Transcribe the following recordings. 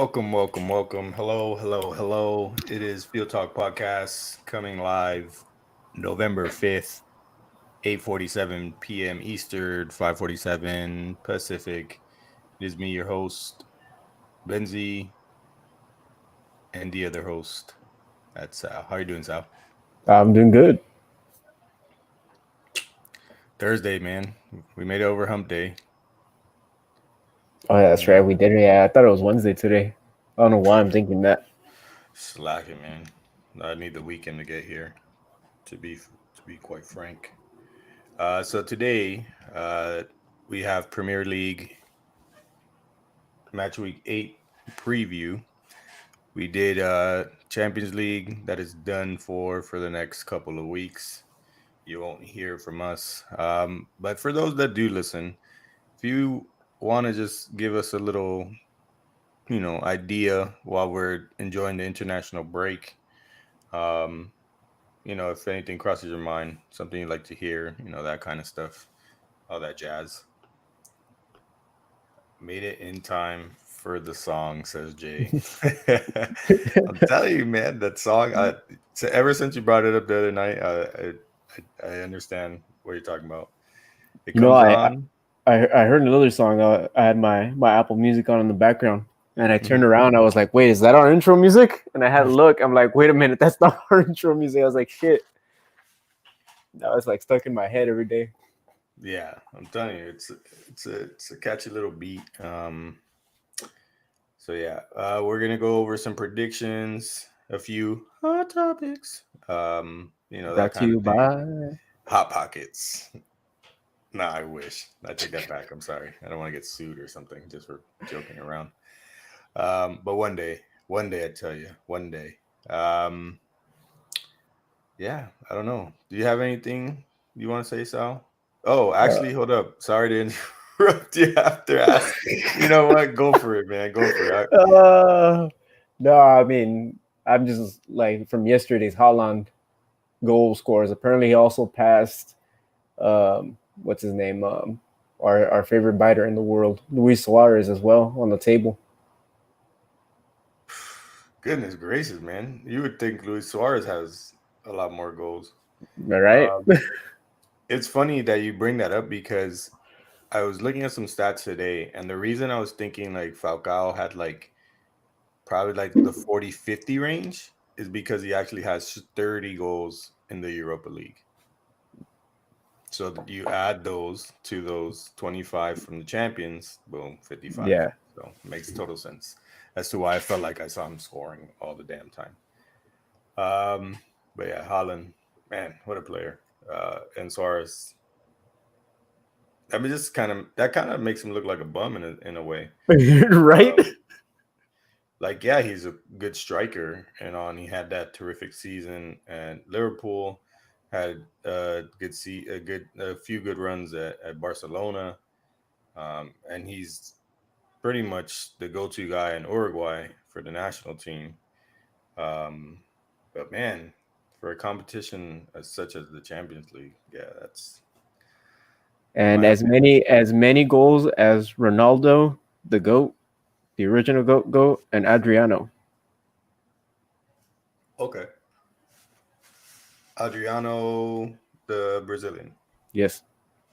Welcome. Hello. It is FieldTalk Podcast coming live November 5th, 8:47 p.m. Eastern, 5:47 Pacific. It is me, your host, Benzi, and the other host. That's Sal. How are you doing, Sal? I'm doing good. Thursday, man. We made it over hump day. Oh yeah, that's right. We did it. Yeah, I thought it was Wednesday today. I don't know why I'm thinking that. Slacking, man. I need the weekend to get here, to be quite frank. So today, we have Premier League match week 8 preview. We did Champions League that is done for the next couple of weeks. You won't hear from us. But for those that do listen, if you want to just give us a little, idea while we're enjoying the international break, um, if anything crosses your mind, something you'd like to hear, that kind of stuff, all that jazz. Made it in time for the song, says Jay. I'm telling you, man, that song. So ever since you brought it up the other night, I understand what you're talking about. It You know, comes I I, on. I heard another song. I had my Apple Music on in the background, and I turned Mhm. around. I was like, "Wait, is that our intro music?" And I had a look. I'm like, "Wait a minute, that's not our intro music." I was like, "Shit." Now it's like stuck in my head every day. Yeah, I'm telling you, it's a catchy little beat. So yeah, we're gonna go over some predictions, a few hot topics, that Brought to kind of you thing. by. Hot pockets. Nah, I wish. I take that back. I'm sorry. I don't want to get sued or something just for joking around. But one day, I tell you, one day. Um, yeah, I don't know. Do you have anything you want to say, Sal? Oh, actually, hold up. Sorry to interrupt you after asking. You know what? Go for it, man. Go for it. Uh, no, I mean, I'm just like from yesterday's Holland goal scores. Apparently, he also passed what's his name? Our favorite biter in the world, Luis Suarez, as well on the table. Goodness gracious, man. You would think Luis Suarez has a lot more goals. All right. Um, it's funny that you bring that up because I was looking at some stats today, and the reason I was thinking like Falcao had like probably like the 40-50 range is because he actually has 30 goals in the Europa League. So you add those to those 25 from the champions, boom, 55. Yeah. So it makes total sense as to why I felt like I saw him scoring all the damn time. Um, but yeah, Holland, man, what a player. And Suarez, I mean, just kind of makes him look like a bum in a way. Right. Um, like yeah, he's a good striker and on. He had that terrific season, and Liverpool had a few good runs at Barcelona, and he's pretty much the go-to guy in Uruguay for the national team. Um, but man, for a competition as such as the Champions League, yeah, that's in And my as opinion. many goals as Ronaldo, the goat, the original goat, and Adriano. Okay, Adriano, the Brazilian. Yes.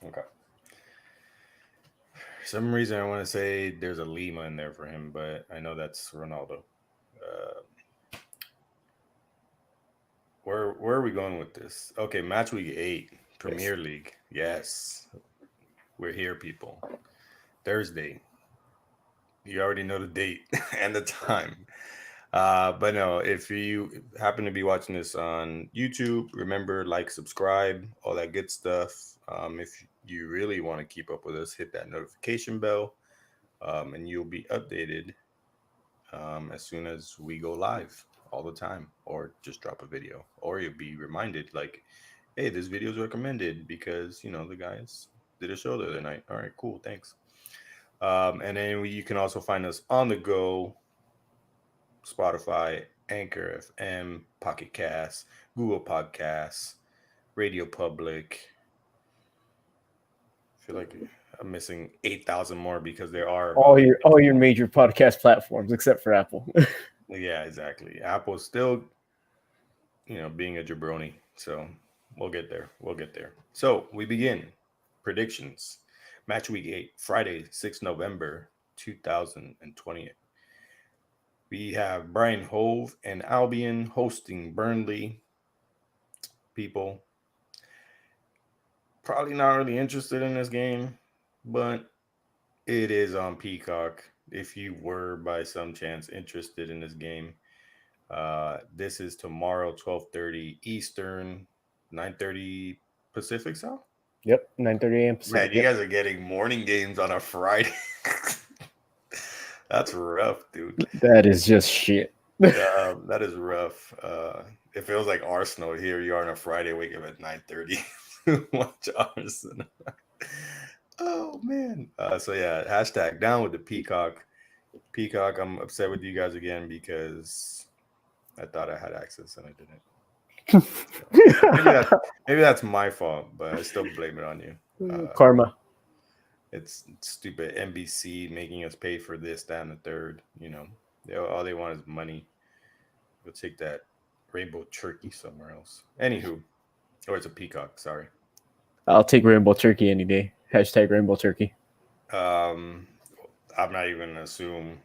Okay. For some reason, I want to say there's a Lima in there for him, but I know that's Ronaldo. Uh, where are we going with this? Okay, match week 8, Yes. Premier League. Yes, we're here, people. Thursday. You already know the date and the time. But no, if you happen to be watching this on YouTube, remember, like, subscribe, all that good stuff. If you really want to keep up with us, hit that notification bell, and you'll be updated as soon as we go live all the time, or just drop a video, or you'll be reminded, like, hey, this video is recommended because the guys did a show the other night. All right, cool, thanks. And then you can also find us on the go: Spotify, Anchor FM, Pocket Cast, Google Podcasts, Radio Public. I feel like I'm missing 8,000 more because there are All your major podcast platforms except for Apple. yeah, exactly. Apple's still, being a jabroni. So we'll get there. We'll get there. So we begin predictions. Match week 8, Friday, 6 November 2020. We have Brian Hove and Albion hosting Burnley. People probably not really interested in this game, but it is on Peacock. If you were by some chance interested in this game, this is tomorrow, 12:30 Eastern, 9:30 Pacific. So, Yep, 9:30 a.m. man, Pacific. you Yep. guys are getting morning games on a Friday. That's rough, dude. That is just shit. That is rough. It feels like Arsenal. Here you are on a Friday, wake up at 9:30 watch Arsenal. Oh man. So yeah, hashtag down with the Peacock. Peacock, I'm upset with you guys again because I thought I had access and I didn't. So maybe that's my fault, but I still blame it on you. Karma. It's stupid NBC making us pay for this, that, and the third. All they want is money. We'll take that rainbow turkey somewhere else. Anywho, or it's a peacock. Sorry. I'll take rainbow turkey any day. Hashtag rainbow turkey. Um, I'm not even gonna assume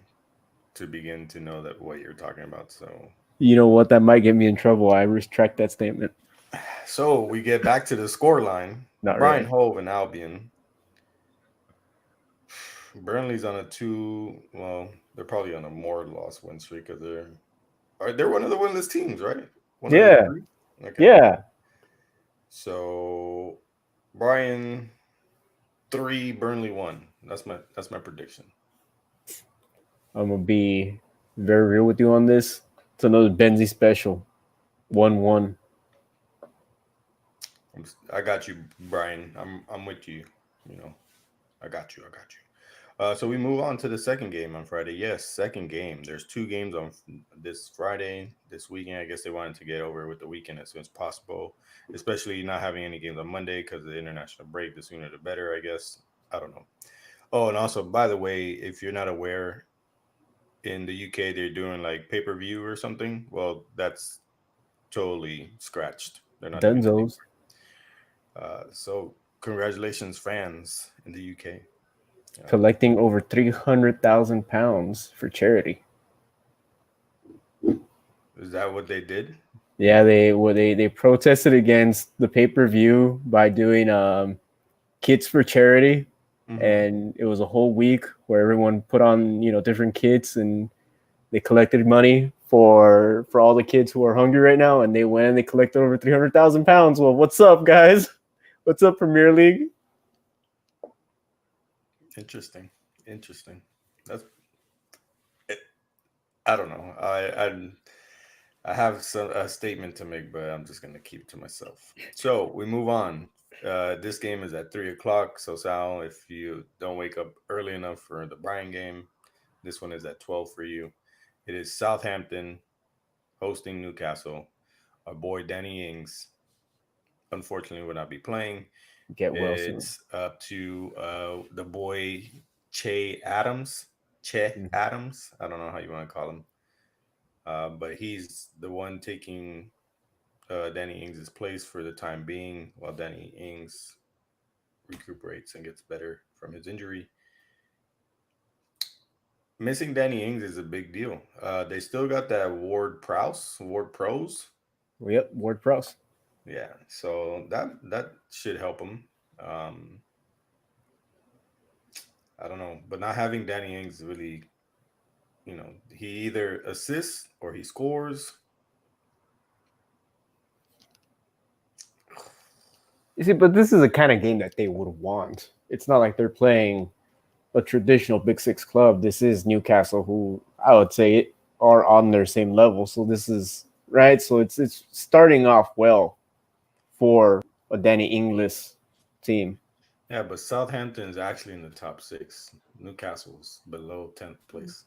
to begin to know that what you're talking about. You know what? That might get me in trouble. I retract that statement. So we get back to the score line. Not Brian really. Hove and Albion. Burnley's on a two. Well, they're probably on a more loss win streak because they're one of the winless teams, right? One of the Yeah. three. Okay. Yeah. So Brian 3, Burnley 1. That's my prediction. I'm gonna be very real with you on this. It's another Benzie special. 1-1. I got you, Brian. I'm with you. You know, I got you. I got you. So we move on to the second game on Friday. Yes, second game. There's two games on this Friday, this weekend. I guess they wanted to get over with the weekend as soon as possible, especially not having any games on Monday because of the international break. The sooner the better, I guess. I don't know. Oh, and also, by the way, if you're not aware, in the UK they're doing like pay-per-view or something. Well, that's totally scratched. They're not doing it Dunzos. anymore. So congratulations, fans in the UK. Collecting over 300,000 pounds for charity. Is that what they did? Yeah, they protested against the pay per view by doing kits for charity, Mm-hmm. and it was a whole week where everyone put on different kits, and they collected money for all the kids who are hungry right now, and they went and they collected over 300,000 pounds. Well, what's up, guys? What's up, Premier League? Interesting. Interesting. That's it. I don't know. I have a statement to make, but I'm just gonna keep it to myself. So we move on. This game is at 3 o'clock. So Sal, if you don't wake up early enough for the Brian game, this one is at 12 for you. It is Southampton hosting Newcastle. Our boy Danny Ings, unfortunately, will not be playing. Get well soon. It's up to the boy Che Adams. Che Mhm. Adams. I don't know how you want to call him. But he's the one taking Danny Ings' place for the time being while Danny Ings recuperates and gets better from his injury. Missing Danny Ings is a big deal. They still got that Ward Pros. Yep, Ward Prowse. Yeah, so that should help him. Um, I don't know, but not having Danny Ings really. he either assists or he scores. You see, but this is a kind of game that they would want. It's not like they're playing a traditional Big Six club. This is Newcastle, who I would say are on their same level. So this is right. So it's starting off well for a Danny Inglis team. Yeah, but Southampton is actually in the top six. Newcastle's below 10th place.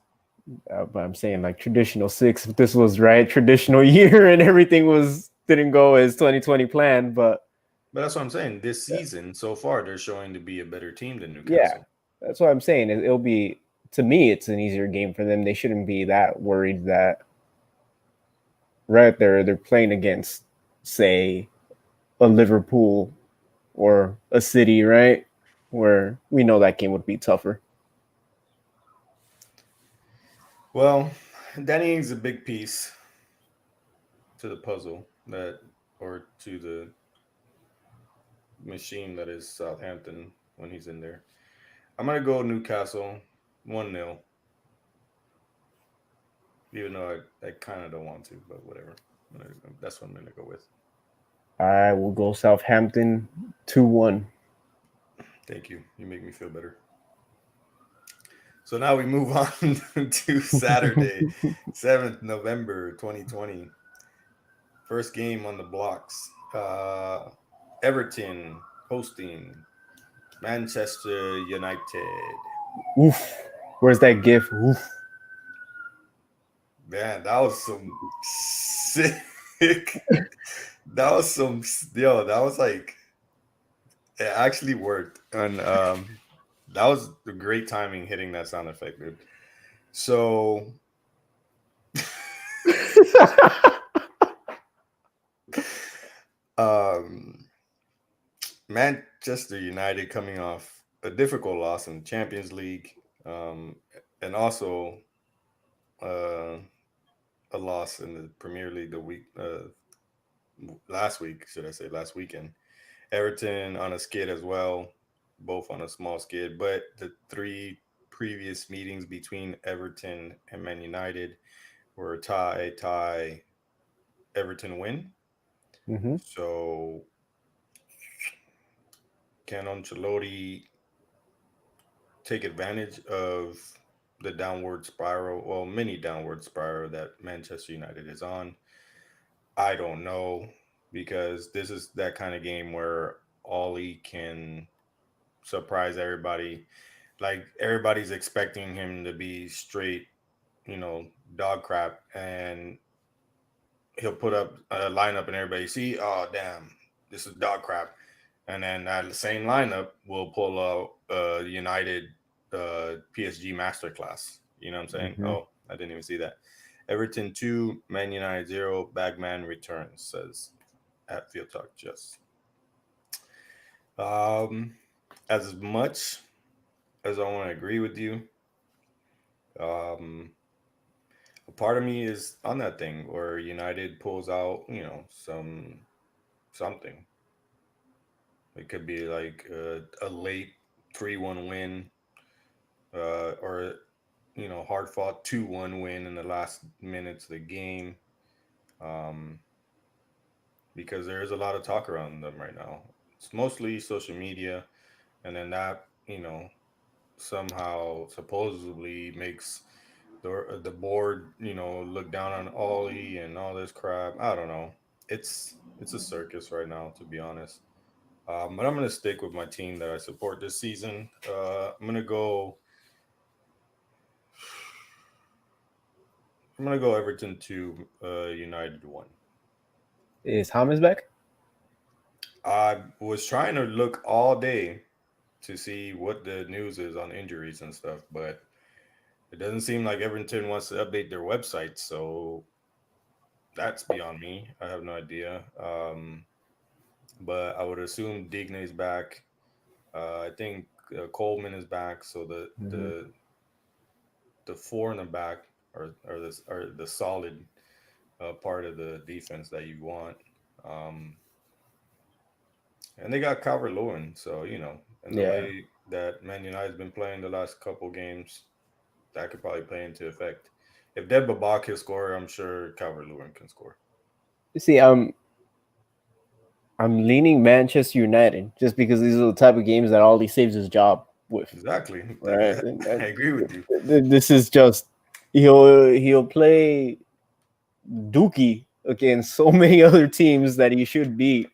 But I'm saying like traditional six. If this was right, traditional year, and everything was didn't go as 2020 planned. But But that's what I'm saying. This season, so far, they're showing to be a better team than yeah, Newcastle. that's what I'm saying. It'll be to me, it's an easier game for them. They shouldn't be that worried that right they're playing against, say, a Liverpool or a City, right? Where we know that game would be tougher. Well, Danny Ings is a big piece to the puzzle or to the machine that is Southampton when he's in there. I'm gonna go Newcastle 1-0, even though I kind of don't want to, but whatever. That's what I'm gonna go with. I will go Southampton 2-1. Thank you. You make me feel better. So now we move on to Saturday, 7th November 2020. First game on the blocks. Everton hosting Manchester United. Oof. Where's that gif? Oof. Man, that was some sick. That was some That was like it actually worked, and that was the great timing hitting that sound effect, dude. So, um, Manchester United coming off a difficult loss in the Champions League, um, and also uh, a loss in the Premier League the week last week, should I say last weekend. Everton on a skid as well, both on a small skid. But the three previous meetings between Everton and Man United were tie, Everton win. Mm-hmm. So can Ancelotti take advantage of the downward spiral, well, mini downward spiral that Manchester United is on? I don't know because this is that kind of game where Ollie can surprise everybody. Like everybody's expecting him to be straight, dog crap, and he'll put up a lineup and everybody see, oh damn, this is dog crap, and then that same lineup will pull out United PSG masterclass. You know what I'm saying? Mm-hmm. Oh, I didn't even see that. Everton 2, Man United 0. Bagman returns, says at FieldTalk. Just um, as much as I want to agree with you, um, a part of me is on that thing where United pulls out, something. It could be like a late 3-1 win, or hard fought 2-1 win in the last minutes of the game. Um, because there's a lot of talk around them right now. It's mostly social media, and then that somehow supposedly makes the board look down on Ollie and all this crap. I don't know. It's a circus right now, to be honest. But I'm gonna stick with my team that I support this season. I'm gonna go. I'm gonna go Everton 2, United 1. Is Hamas back? I was trying to look all day to see what the news is on injuries and stuff, but it doesn't seem like Everton wants to update their website. So that's beyond me. I have no idea. But I would assume Digne is back. I think Coleman is back. So the Mm-hmm. the the four in the back are the solid part of the defense that you want. Um, and they got Calvert Lewin, so and the Yeah. way that Man United has been playing the last couple games, that could probably play into effect. If Deb Babak can score, I'm sure Calvert Lewin can score. See, I'm leaning Manchester United just because these are the type of games that Ollie saves his job with. Exactly. Right. I agree with you. This is just he'll play Dookie against so many other teams that he should beat,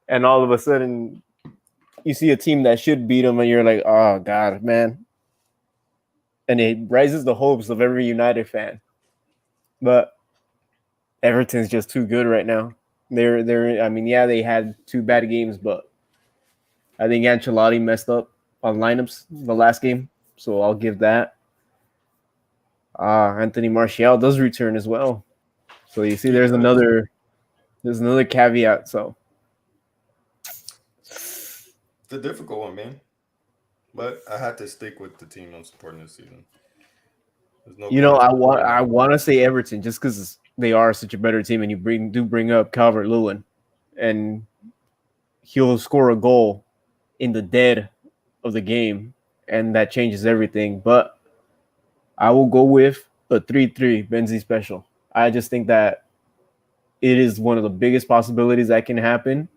and all of a sudden you see a team that should beat him, and you're like, oh god, man, and it raises the hopes of every United fan. But Everton's just too good right now. They're I mean, yeah, they had two bad games, but I think Ancelotti messed up on lineups the last game, so I'll give that. Anthony Martial does return as well. So you see, He does. there's another caveat. So It's a difficult one, man. But I had to stick with the team I'm supporting this season. There's no point supporting I them. want to say Everton just because they are such a better team, and you bring up Calvert Lewin, and he'll score a goal in the dead of the game, and that changes everything. But I will go with a 3-3 Benzi special. I just think that it is one of the biggest possibilities that can happen,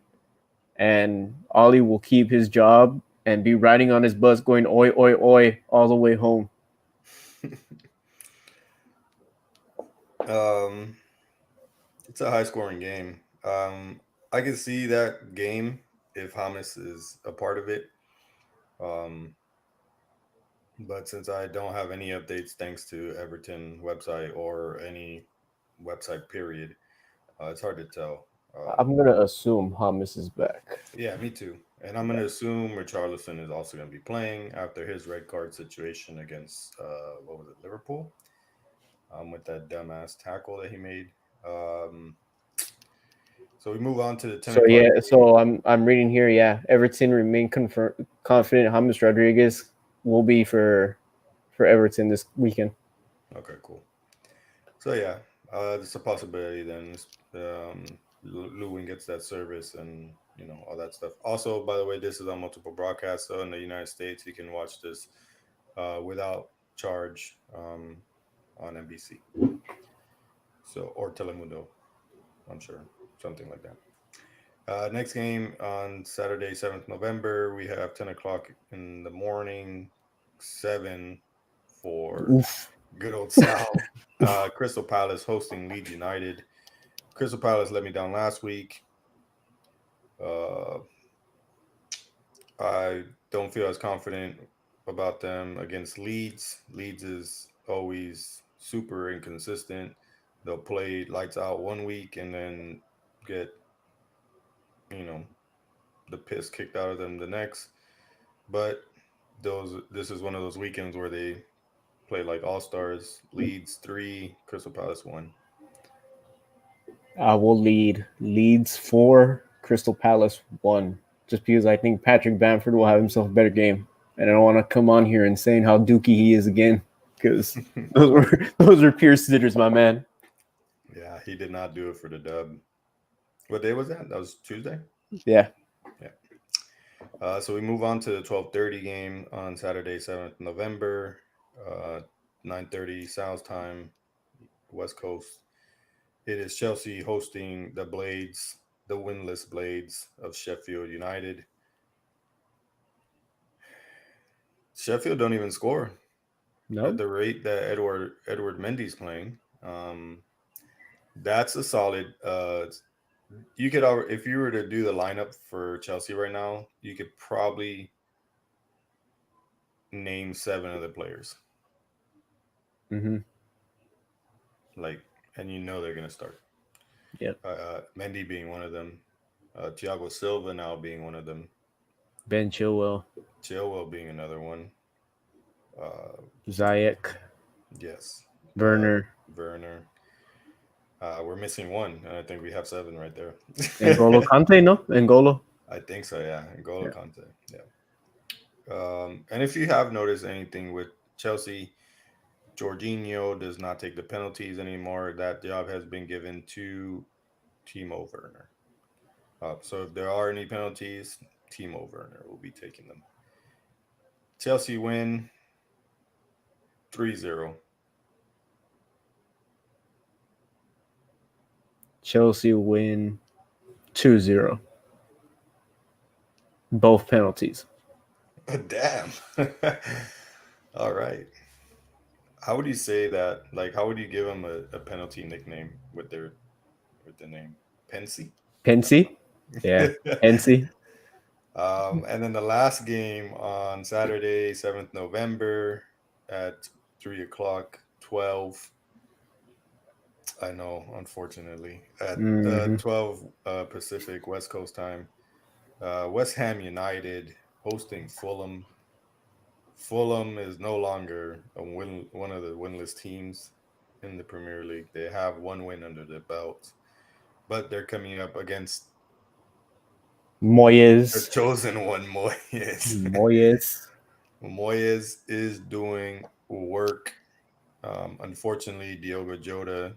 and Ollie will keep his job and be riding on his bus going oi oi oi all the way home. um, it's a high scoring game. I can see that game if Hamas is a part of it. Um, but since I don't have any updates thanks to Everton website or any website period, it's hard to tell. I'm gonna assume Hamas is back. Yeah, me too. And I'm going to assume Richarlison is also going to be playing after his red card situation against, what was it, Liverpool? With that dumbass tackle that he made. Um, so we move on to the 10 So o'clock yeah, game. so I'm reading here. Yeah, Everton remain confident James Rodriguez will be for Everton this weekend. Okay, cool. So yeah, it's a possibility then. Lewin gets that service and all that stuff. Also, by the way, this is on multiple broadcasts. So in the United States, you can watch this without charge on NBC. So or Telemundo, I'm sure, something like that. Next game on Saturday, 7th November, we have 10 o'clock in the morning, 7 for Oof. good old Sal. Crystal Palace hosting Leeds United. Crystal Palace let me down last week. Uh, I don't feel as confident about them against Leeds. Leeds is always super inconsistent. They'll play lights out one week and then get, you know, the piss kicked out of them the next. But this is one of those weekends where they play like all stars. Leeds 3, Crystal Palace 1. I will lead Leeds 4, Crystal Palace 1, just because I think Patrick Bamford will have himself a better game, and I don't want to come on here and saying how dookie he is again because those were pure sitters, my man. Yeah, he did not do it for the dub. What day was that? That was Tuesday. Yeah, Yeah. So we move on to the 12:30 game on Saturday, 7th November, 9:30 South time, West Coast. It is Chelsea hosting the Blades, the winless Blades of Sheffield United. Sheffield don't even score at no, the rate that Edward Mendy's playing. That's a solid. You could if you were to do the lineup for Chelsea right now, you could probably name 7 of the players. mm-hmm. Like, and they're gonna start. Yep, Mendy being one of them. Thiago Silva now being one of them. Ben Chilwell, Chilwell being another one. Uh, Ziyech, yes. Uh, Werner, Werner. We're missing one, and I think we have 7 right there. N'Golo Kante, no, N'Golo. I think so, yeah. N'Golo Yeah. Kante, yeah. And if you have noticed anything with Chelsea, Jorginho does not take the penalties anymore. That job has been given to Timo Werner. So if there are any penalties, Timo Werner will be taking them. Chelsea win. 3-0. Chelsea win 2-0. Both penalties. Damn. All right. How would you say that? Like, how would you give them a penalty nickname with the name Pensy? I Pensy? don't Yeah. know. Pensy. And then the last game on Saturday, 7th November at 3 o'clock, 12. I know, unfortunately, at Mm-hmm. 12 Pacific West Coast time. West Ham United hosting Fulham. Fulham is no longer one of the winless teams in the Premier League. They have one win under their belt, but they're coming up against their Moyes. chosen one, Moyes. Moyes. Moyes is doing work. Unfortunately, Diogo Jota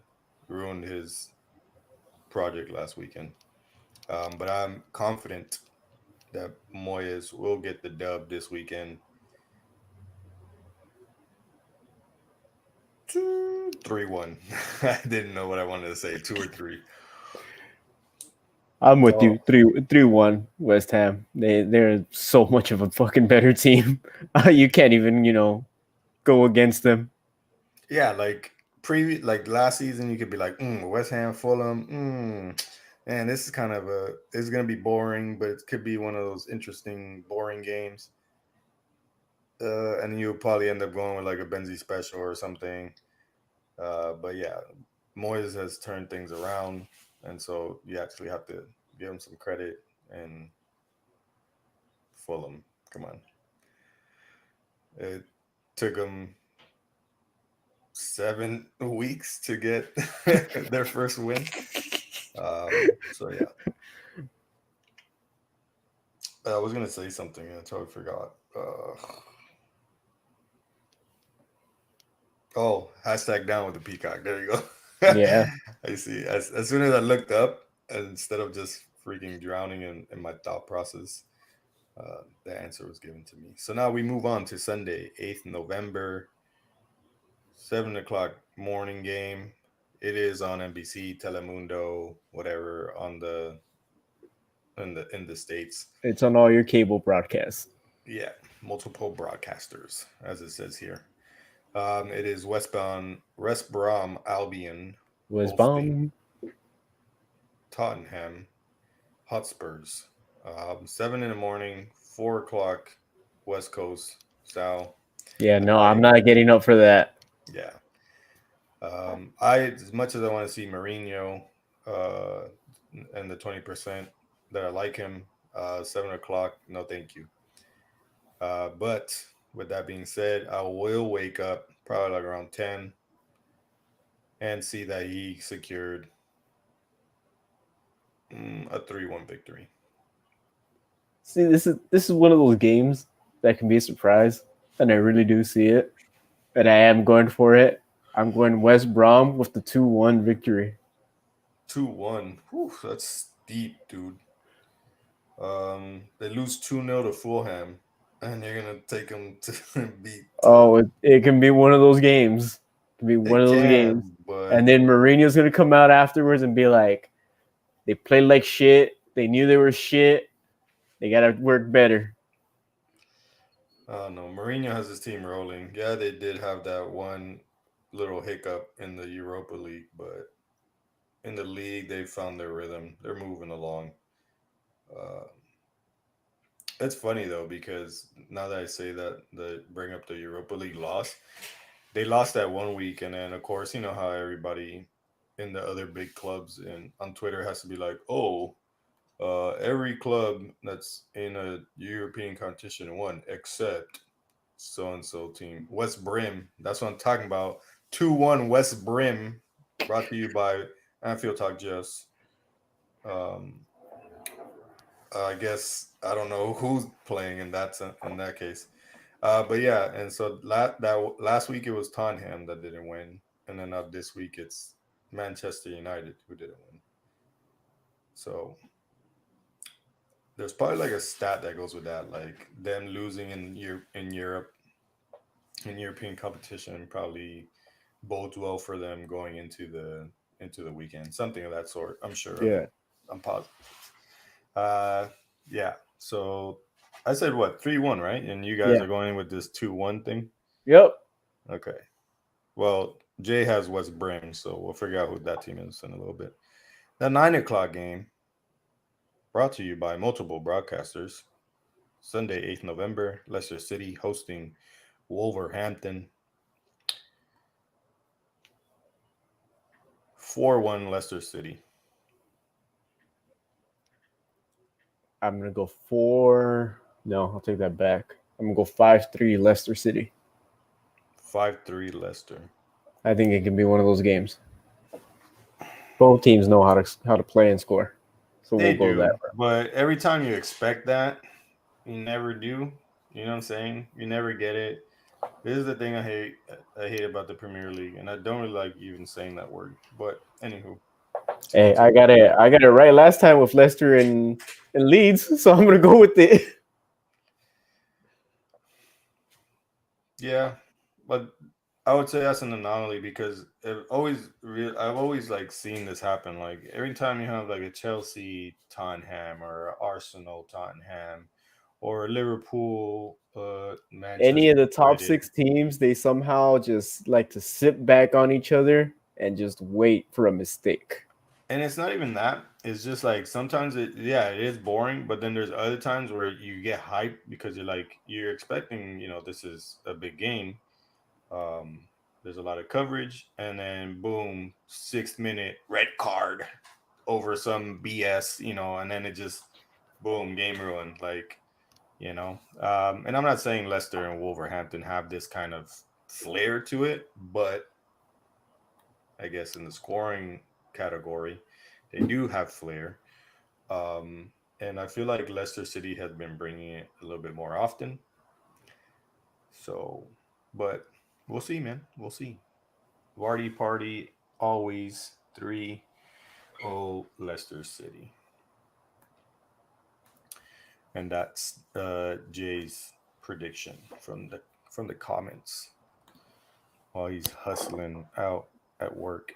ruined his project last weekend. But I'm confident that Moyes will get the dub this weekend. 3-1. I didn't know what I wanted to say. 2 or 3. I'm with Oh, you. 3-1 West Ham. They're so much of a fucking better team. You can't even, go against them. yeah, like last season, you could be like, West Ham, Fulham, man, this is kind of it's gonna be boring, but it could be one of those interesting, boring games. And you'll probably end up going with like a Benzie special or something. But yeah, Moyes has turned things around, and so you actually have to give him some credit. And Fulham, come on, it took him 7 weeks to get their first win. So yeah, I was gonna say something and I totally forgot. Oh, hashtag down with the peacock. There you go. Yeah. I see. As soon as I looked up, instead of just freaking drowning in my thought process, the answer was given to me. So now we move on to Sunday, 8th November, 7 o'clock morning game. It is on NBC, Telemundo, whatever on the in the states. It's on all your cable broadcasts. Yeah, multiple broadcasters, as it says here. It is West Brom Albion Was hosting bomb. Tottenham Hotspurs. 7 in the morning, 4 o'clock West Coast. Sal, Yeah, no, I'm I not getting up for that. yeah. I as much as I want to see Mourinho, uh, and the 20% that I like him, 7 o'clock. No, thank you. But with that being said, I will wake up probably like around 10 and see that he secured a 3-1 victory. See, this is one of those games that can be a surprise, and I really do see it. And I am going for it. I'm going West Brom with the 2-1 victory. 2-1. Whew, that's deep, dude. They lose 2-0 to Fulham, and you're gonna take them to beat Oh, it can be one of those games. It can be one It of those games. can, but And then Mourinho's gonna come out afterwards and be like, "They played like shit. They knew they were shit. They gotta work better." I don't know. Mourinho has his team rolling. Yeah, they did have that one little hiccup in the Europa League, but in the league they found their rhythm. They're moving along. Uh, it's funny though because now that I say that, the bring up the Europa League loss, they lost that one week, and then of course you know how everybody in the other big clubs and on Twitter has to be like, oh, every club that's in a European competition won except so and so team. West Brim. That's what I'm talking about. 2-1 West Brim. Brought to you by FieldTalk Just. Um, I guess I don't know who's playing in that case. But yeah, and so last week it was Tottenham that didn't win, and then this week it's Manchester United who didn't win. So there's probably like a stat that goes with that, like them losing in Europe in European competition probably bodes well for them going into the weekend, something of that sort. I'm sure of Yeah. it. I'm positive. Uh, yeah. So I said what 3-1, right? And you guys Yeah. are going in with this 2-1 thing. Yep. Okay. Well, Jay has West Brim, so we'll figure out who that team is in a little bit. The 9 o'clock game brought to you by multiple broadcasters. Sunday, 8th November, Leicester City hosting Wolverhampton. 4-1 Leicester City. I'm gonna go four. No, I'll take that back. I'm gonna go 5-3 Leicester City. 5-3 Leicester. I think it can be one of those games. Both teams know how to play and score, so we'll They go that do, route. but every time you expect that, you never do. You know what I'm saying? You never get it. This is the thing I hate. I hate about the Premier League, and I don't really like even saying that word. But anywho, to Hey, I continue. got it. I got it right last time with Leicester and Leeds, so I'm gonna go with it. Yeah, but I would say that's an anomaly because I've always like seen this happen. Like every time you have like a Chelsea Tottenham or a Arsenal Tottenham or Liverpool Any Manchester of the top United. six teams, they somehow just like to sit back on each other and just wait for a mistake. And it's not even that. It's just like sometimes it is boring, but then there's other times where you get hyped because you're expecting, this is a big game. Um, there's a lot of coverage, and then boom, 6 minute red card over some BS, and then it just boom, game ruined. And I'm not saying Leicester and Wolverhampton have this kind of flair to it, but I guess in the scoring category, they do have flair. And I feel like Leicester City has been bringing it a little bit more often. So, but we'll see, man. We'll see. Vardy party always 3-0 Leicester City. And that's Jay's prediction from the comments while he's hustling out at work.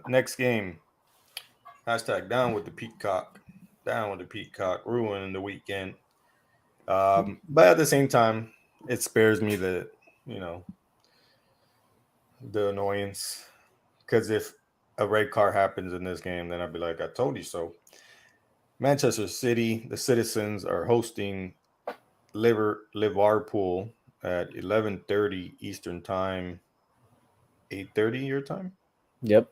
Next game. Hashtag down with the peacock. Down with the peacock. Ruining the weekend. But at the same time, it spares me you know, the annoyance. Because if a red card happens in this game, then I'd be like, I told you so. Manchester City, the citizens are hosting Liverpool at 11:30 Eastern Time, 8:30 your time. Yep.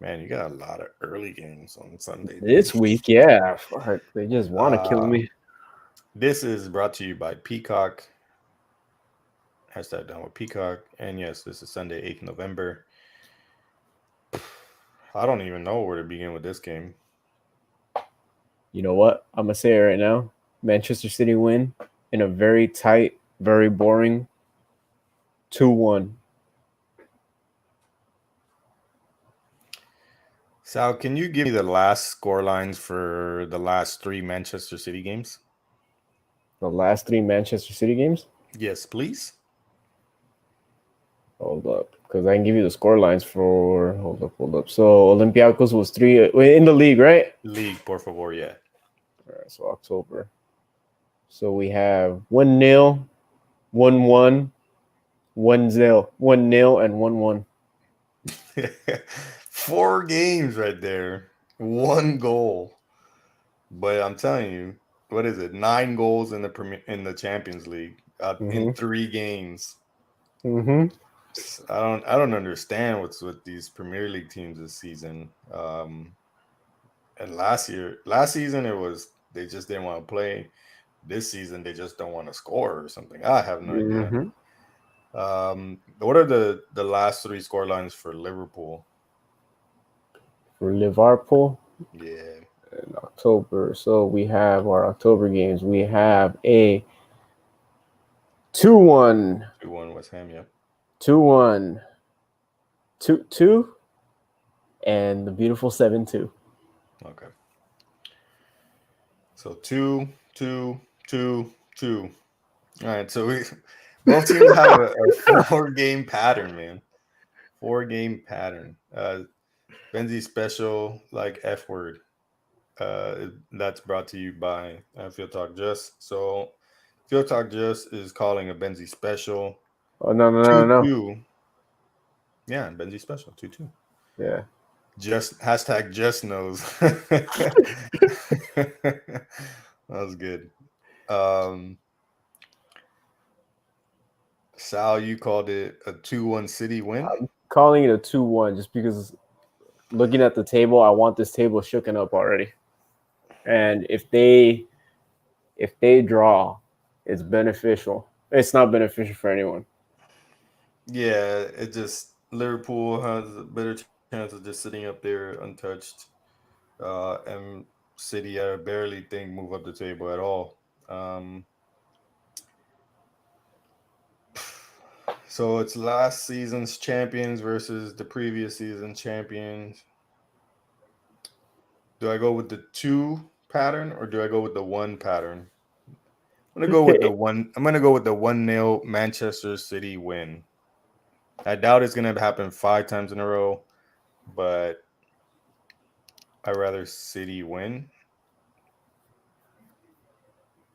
Man, you got a lot of early games on Sunday then. This week, yeah. Fuck, they just want to kill Uh, me. this is brought to you by Peacock. Hashtag down with Peacock. And yes, this is Sunday, 8th November. I don't even know where to begin with this game. You know what? I'm gonna say it right now. Manchester City win in a very tight, very boring 2-1. Sal, can you give me the last score lines for the last three Manchester City games? The last three Manchester City games. Yes, please. Hold up, because I can give you the score lines for. Hold up. So Olympiacos was 3 in the league, right? League, por favor, yeah. All right, so October. So we have 1-0, 1-1, 1-0, 1-0, and 1-1. 4 games right there. 1 goal. But I'm telling you, what is it? 9 goals in the Champions League in 3 games. Mm-hmm. I don't understand what's with these Premier League teams this season. And last season it was they just didn't want to play. This season they just don't want to score or something. I have no idea. Mm-hmm. What are the last 3 score lines for Liverpool? For Liverpool Yeah, in October. So we have our October games. We have a 2-1, 2-1 West Ham. Yeah. 2-1, 2-2, and the beautiful 7-2. Okay. So 2, 2, 2, 2. All right. So Both teams have a 4-game pattern, man. 4-game pattern. Benzi special, like F word. That's brought to you by Field Talk Just. So, Field Talk Just is calling a Benzi special Oh no no no 2 no. 2. Yeah, Benzi special 2 2. Yeah. Just hashtag just knows. That was good. Um, Sal, you called it a 2-1 City win. Calling it a 2-1 just because looking at the table, I want this table shooken up already. And if they draw, it's beneficial. It's not beneficial for anyone. Yeah, it just Liverpool has a better chance of just sitting up there untouched. And City, I barely think move up the table at all. Um, so it's last season's champions versus the previous season champions. Do I go with the 2 pattern or do I go with the 1 pattern? I'm gonna go with the one. I'm gonna go with the 1-0 Manchester City win. I doubt it's gonna happen 5 times in a row, but I rather City win.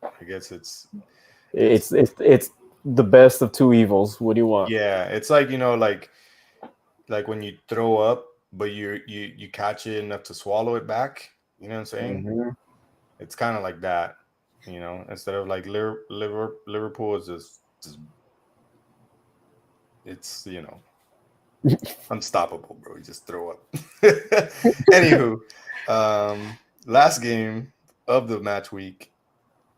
I guess it's It's the best of two evils. What do you want? yeah. It's like like when you throw up, but you catch it enough to swallow it back. You know what I'm saying? Mm-hmm. It's kind of like that. Instead of like Liverpool is just it's unstoppable, bro. You just throw up. Anywho, last game of the match week.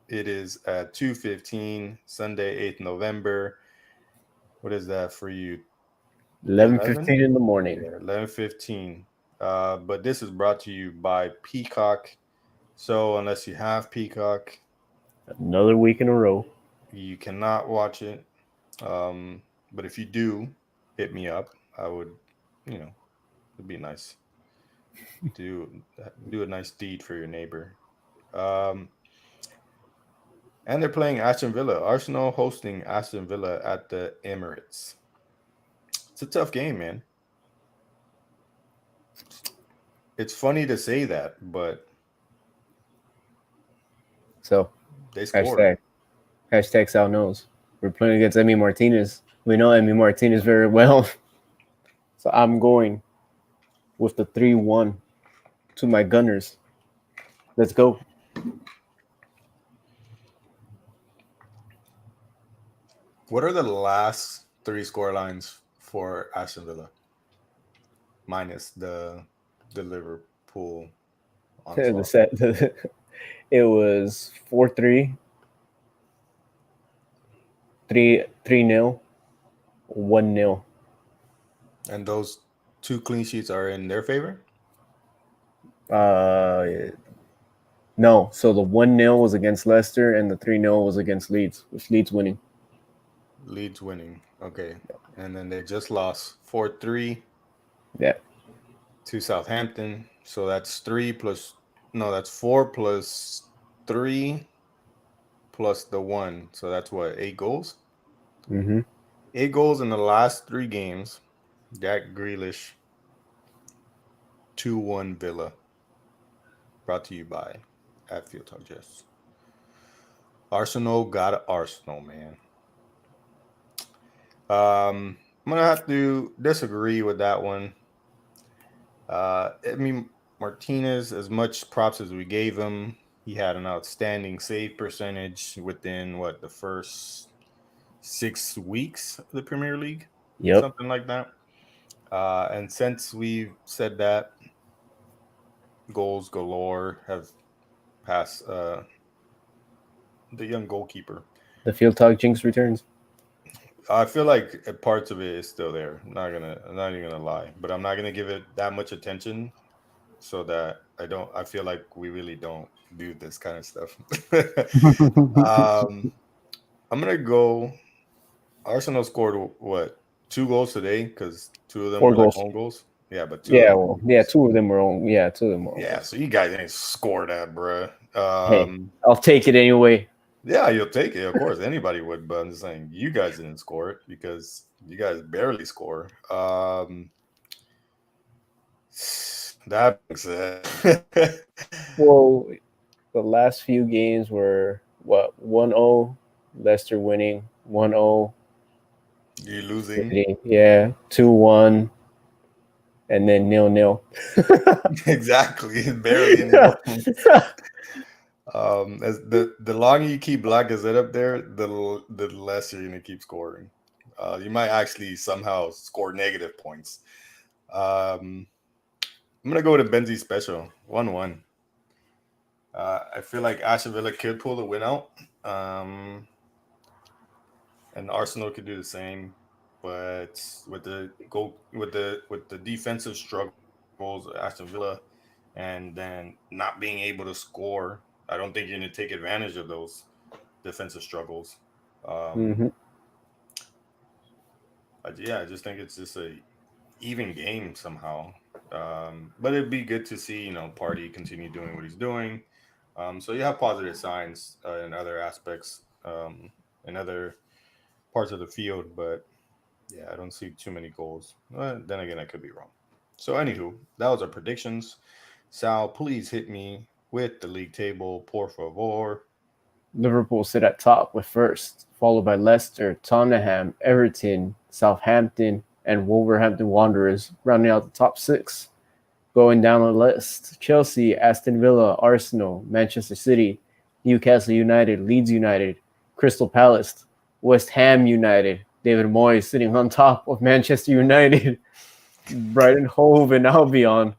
It is at 2:15 Sunday, 8th November. What is that for you? 11:15 in the morning. Yeah, 11:15. But this is brought to you by Peacock. So unless you have Peacock, Another week in a row. you cannot watch it. But if you do, hit me up. I would, it'd be nice. Do a nice deed for your neighbor. Um, and they're playing Aston Villa. Arsenal hosting Aston Villa at the Emirates. It's a tough game, man. It's funny to say that, but So they scored. hashtag Sal knows. We're playing against Emi Martinez. We know Emi Martinez very well. So I'm going with the 3-1 to my Gunners. Let's go. What are the last 3 score lines for Aston Villa? Minus the Liverpool The onslaught. set. It was 4-3, 3-0, 1-0. And those 2 clean sheets are in their favor? No. So the 1-0 was against Leicester and the 3-0 was against Leeds, with Leeds winning. Leeds winning. Okay. And then they just lost 4-3 Yeah. to Southampton. So that's 4 plus 3 plus the 1. So that's what, 8 goals? Mm-hmm. 8 goals in the last 3 games. Jack Grealish, 2-1 Villa. Brought to you by at Field Talk Jess. Arsenal got Arsenal, man. I'm gonna have to disagree with that one. I mean, Martinez, as much props as we gave him, he had an outstanding save percentage within the first 6 weeks of the Premier League, Yep. something like that. And since we've said that, goals galore have passed the young goalkeeper. The Field Talk Jinx returns. I feel like parts of it is still there. I'm not even gonna lie, but I'm not gonna give it that much attention, so that I feel like we really don't do this kind of stuff. I'm gonna go. Arsenal scored what 2 goals today because 2 of them 4 were like goals. own goals. Yeah, but 2 of Yeah, them. well, yeah, 2 of them were on. Yeah, 2 of them were on. Yeah, so you guys ain't scored that, bruh. Hey, I'll take it anyway. Yeah, you'll take it. Of course, anybody would. But I'm just saying, you guys didn't score it because you guys barely score. That being said, Well, the last few games were what 1-0, Leicester winning 1-0, you're losing. City, yeah, 2-1, and then 0-0. Exactly, barely anyone. As the longer you keep Lacazette up there, the less you're gonna keep scoring. You might actually somehow score negative points. Um, I'm gonna go to Benzi special 1-1. I feel like Aston Villa could pull the win out, um, and Arsenal could do the same. But with the defensive struggles, Aston Villa, and then not being able to score, I don't think you're gonna take advantage of those defensive struggles. Um, Hmm. yeah, I just think it's just a even game somehow. But it'd be good to see Party continue doing what he's doing. So you have positive signs in other aspects, in other parts of the field, but yeah, I don't see too many goals. Then again, I could be wrong. So anywho, that was our predictions. Sal, please hit me with the league table, por favor. Liverpool sit at top with first, followed by Leicester, Tottenham, Everton, Southampton, and Wolverhampton Wanderers, rounding out the top six. Going down the list, Chelsea, Aston Villa, Arsenal, Manchester City, Newcastle United, Leeds United, Crystal Palace, West Ham United, David Moyes sitting on top of Manchester United, Brighton Hove and Albion,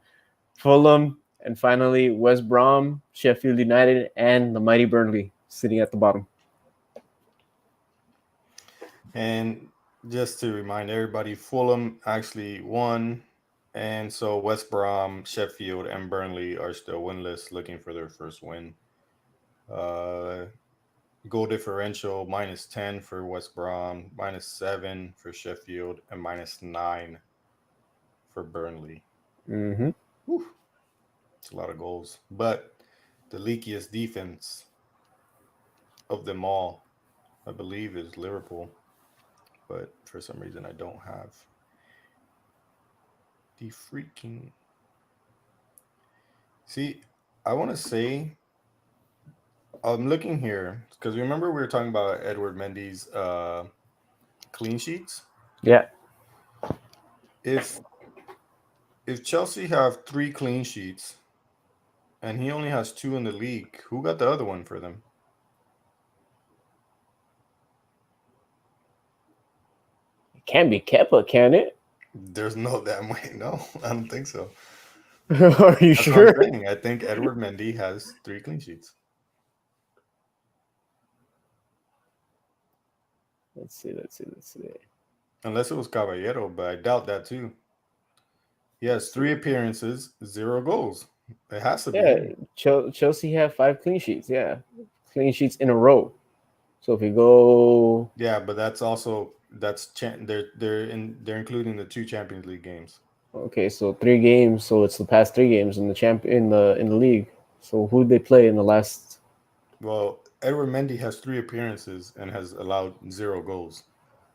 Fulham, and finally West Brom, Sheffield United, and the mighty Burnley sitting at the bottom. And just to remind everybody, Fulham actually won. And so West Brom, Sheffield, and Burnley are still winless, looking for their first win. Uh, Goal differential -10 for West Brom, -7 for Sheffield, and -9 for Burnley. Mm-hmm. Whew, it's a lot of goals. But the leakiest defense of them all, I believe, is Liverpool. But for some reason, I don't have the freaking. See, I want to say I'm looking here because remember we were talking about Edward Mendy's clean sheets. Yeah. If if Chelsea have 3 clean sheets and he only has 2 in the league, who got the other one for them? It can't be Kepa, can it? There's no damn way. No, I don't think so. Are you That's what I'm sure? saying. I think Edward Mendy has 3 clean sheets, Let's see. unless it was Caballero, but I doubt that too. He has 3 appearances, 0 goals. It has to be Yeah, him. Chelsea have 5 clean sheets. Yeah, clean sheets in a row. So if we go, Yeah, but that's also they're including the 2 Champions League games. okay, so 3 games. So it's the past 3 games in the in the league. So who did they play in the last? Well, Edward Mendy has 3 appearances and has allowed 0 goals.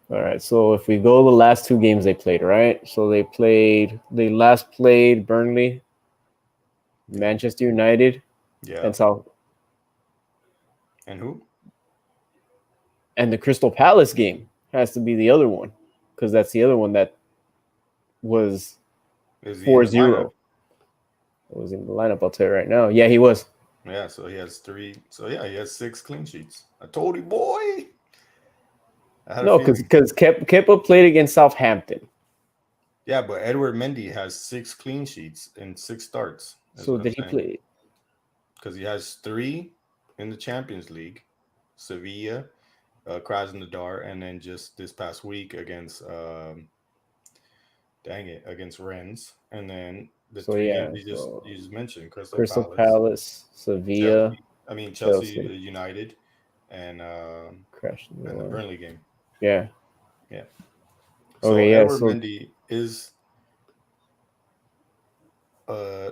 All right. So if we go the last 2 games they played, right? So they last played Burnley, Yeah, Manchester United, yeah. and South And who and the Crystal Palace game has to be the other one because that's the other one that was is he in four the lineup? zero. It was in the lineup. I'll tell you right now. Yeah, he was. Yeah, so he has 3. So yeah, he has 6 clean sheets. I told you, boy. I had a No, because feeling. because Kepa played against Southampton. Yeah, but Edward Mendy has 6 clean sheets in 6 starts. That's So what I'm did he saying. play? Because he has 3 in the Champions League, Sevilla, Krasnodar, and then just this past week against dang it, against Rennes, and then the So 3 games yeah. So you just mentioned: Crystal Crystal Palace, Palace, Sevilla, Chelsea. I mean Chelsea Chelsea, United, crashed the and the door. Burnley game. Yeah. Yeah. So Okay. Yeah. Edward So Mendy uh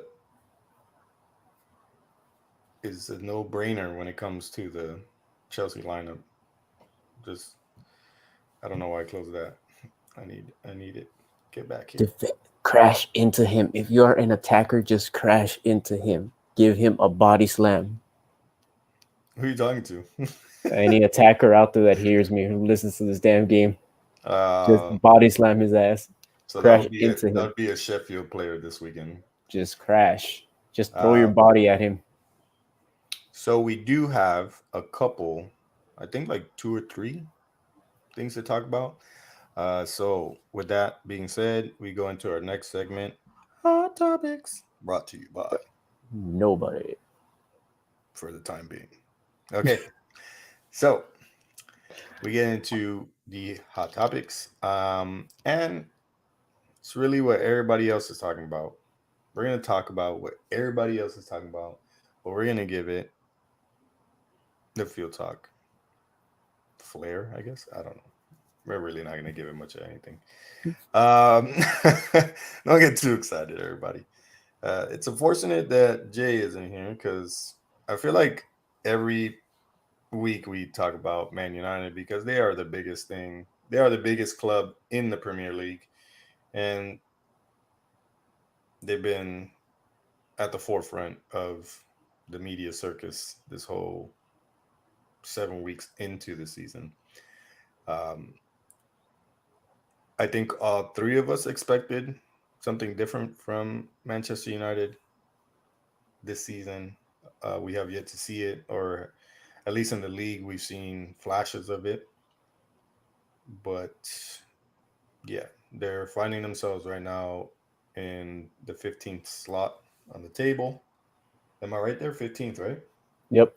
is a no brainer when it comes to the Chelsea lineup. Just I don't know why I closed that. I need it. Get back here. Crash into him. If you are an attacker, just crash into him. Give him a body slam. Who are you talking to? Any attacker out there that hears me who listens to this damn game, just uh, body slam his ass. so Crash that into him. would be a Sheffield player this weekend. Just crash. Just throw your Uh, body at him. so we do have a couple, I think like two or three things to talk about. So with that being said, we go into our next segment, Hot Topics, brought to you by Nobody. for the time being. Okay, so we get into the hot topics, and it's really what everybody else is talking about. We're gonna talk about what everybody else is talking about, but we're gonna give it the field talk flair, I guess. I don't know. We're really not gonna give it much of anything. Um, don't get too excited, everybody. It's unfortunate that Jay isn't here because I feel like every week we talk about Man United because they are the biggest thing. They are the biggest club in the Premier League, and they've been at the forefront of the media circus this whole 7 weeks into the season. Um, I think all three of us expected something different from Manchester United this season. We have yet to see it, or at least in the league, we've seen flashes of it. But yeah, they're finding themselves right now in the 15th slot on the table. Am I right there? 15th, right? Yep.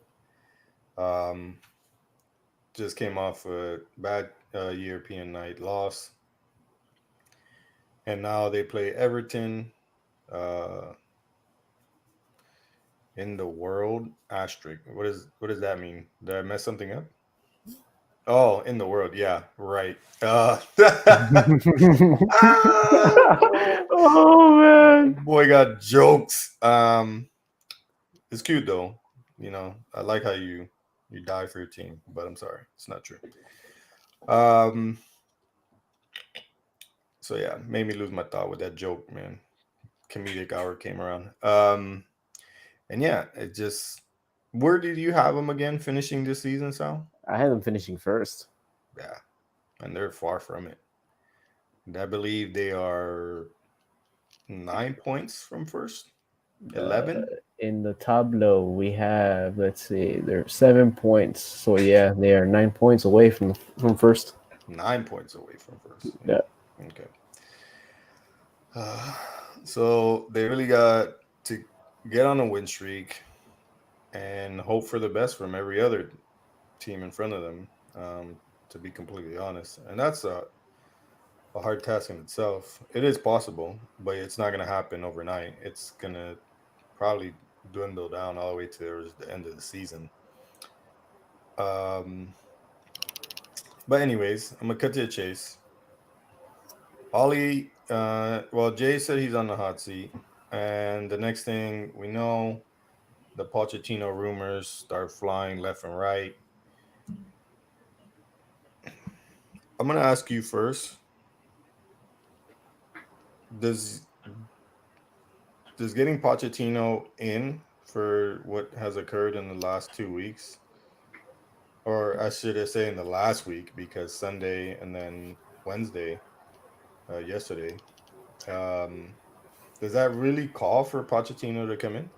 Um, just came off a bad European night loss, and now they play Everton uh, in the world asterisk. What does that mean? Did I mess something up? Oh, in the world, yeah, right. Ah, Oh man. boy got jokes. It's cute though. I like how you die for your team, but I'm sorry, it's not true. Um, so yeah, made me lose my thought with that joke, man. Comedic hour came around. And yeah, it just. Where did you have them again finishing this season, Sal? I had them finishing first. Yeah, and they're far from it. And I believe they are 9 points from first. Uh, 11. in the tableau, we have, let's see, they're 7 points. So yeah, they are 9 points away from first. 9 points away from first. Yeah. Okay. Uh, so they really got to get on a win streak and hope for the best from every other team in front of them. To be completely honest, and that's a hard task in itself. It is possible, but it's not going to happen overnight. It's going to probably dwindle down all the way to the end of the season. Um, but anyways, I'm gonna cut to the chase. Ollie, well, Jay said he's on the hot seat, and the next thing we know, the Pochettino rumors start flying left and right. I'm gonna ask you first. Does does getting Pochettino in for what has occurred in the last 2 weeks, or I should say in the last week, because Sunday and then Wednesday, yesterday, um, does that really call for Pochettino to come in?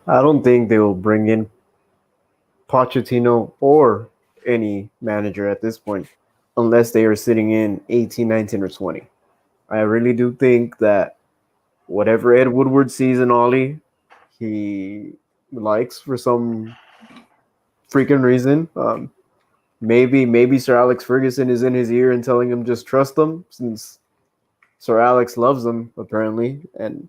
I don't think they will bring in Pochettino or any manager at this point unless they are sitting in 18, 19, or 20. I really do think that whatever Ed Woodward sees in Ollie, he likes for some freaking reason. Maybe Sir Alex Ferguson is in his ear and telling him just trust them, since Sir Alex loves them apparently, and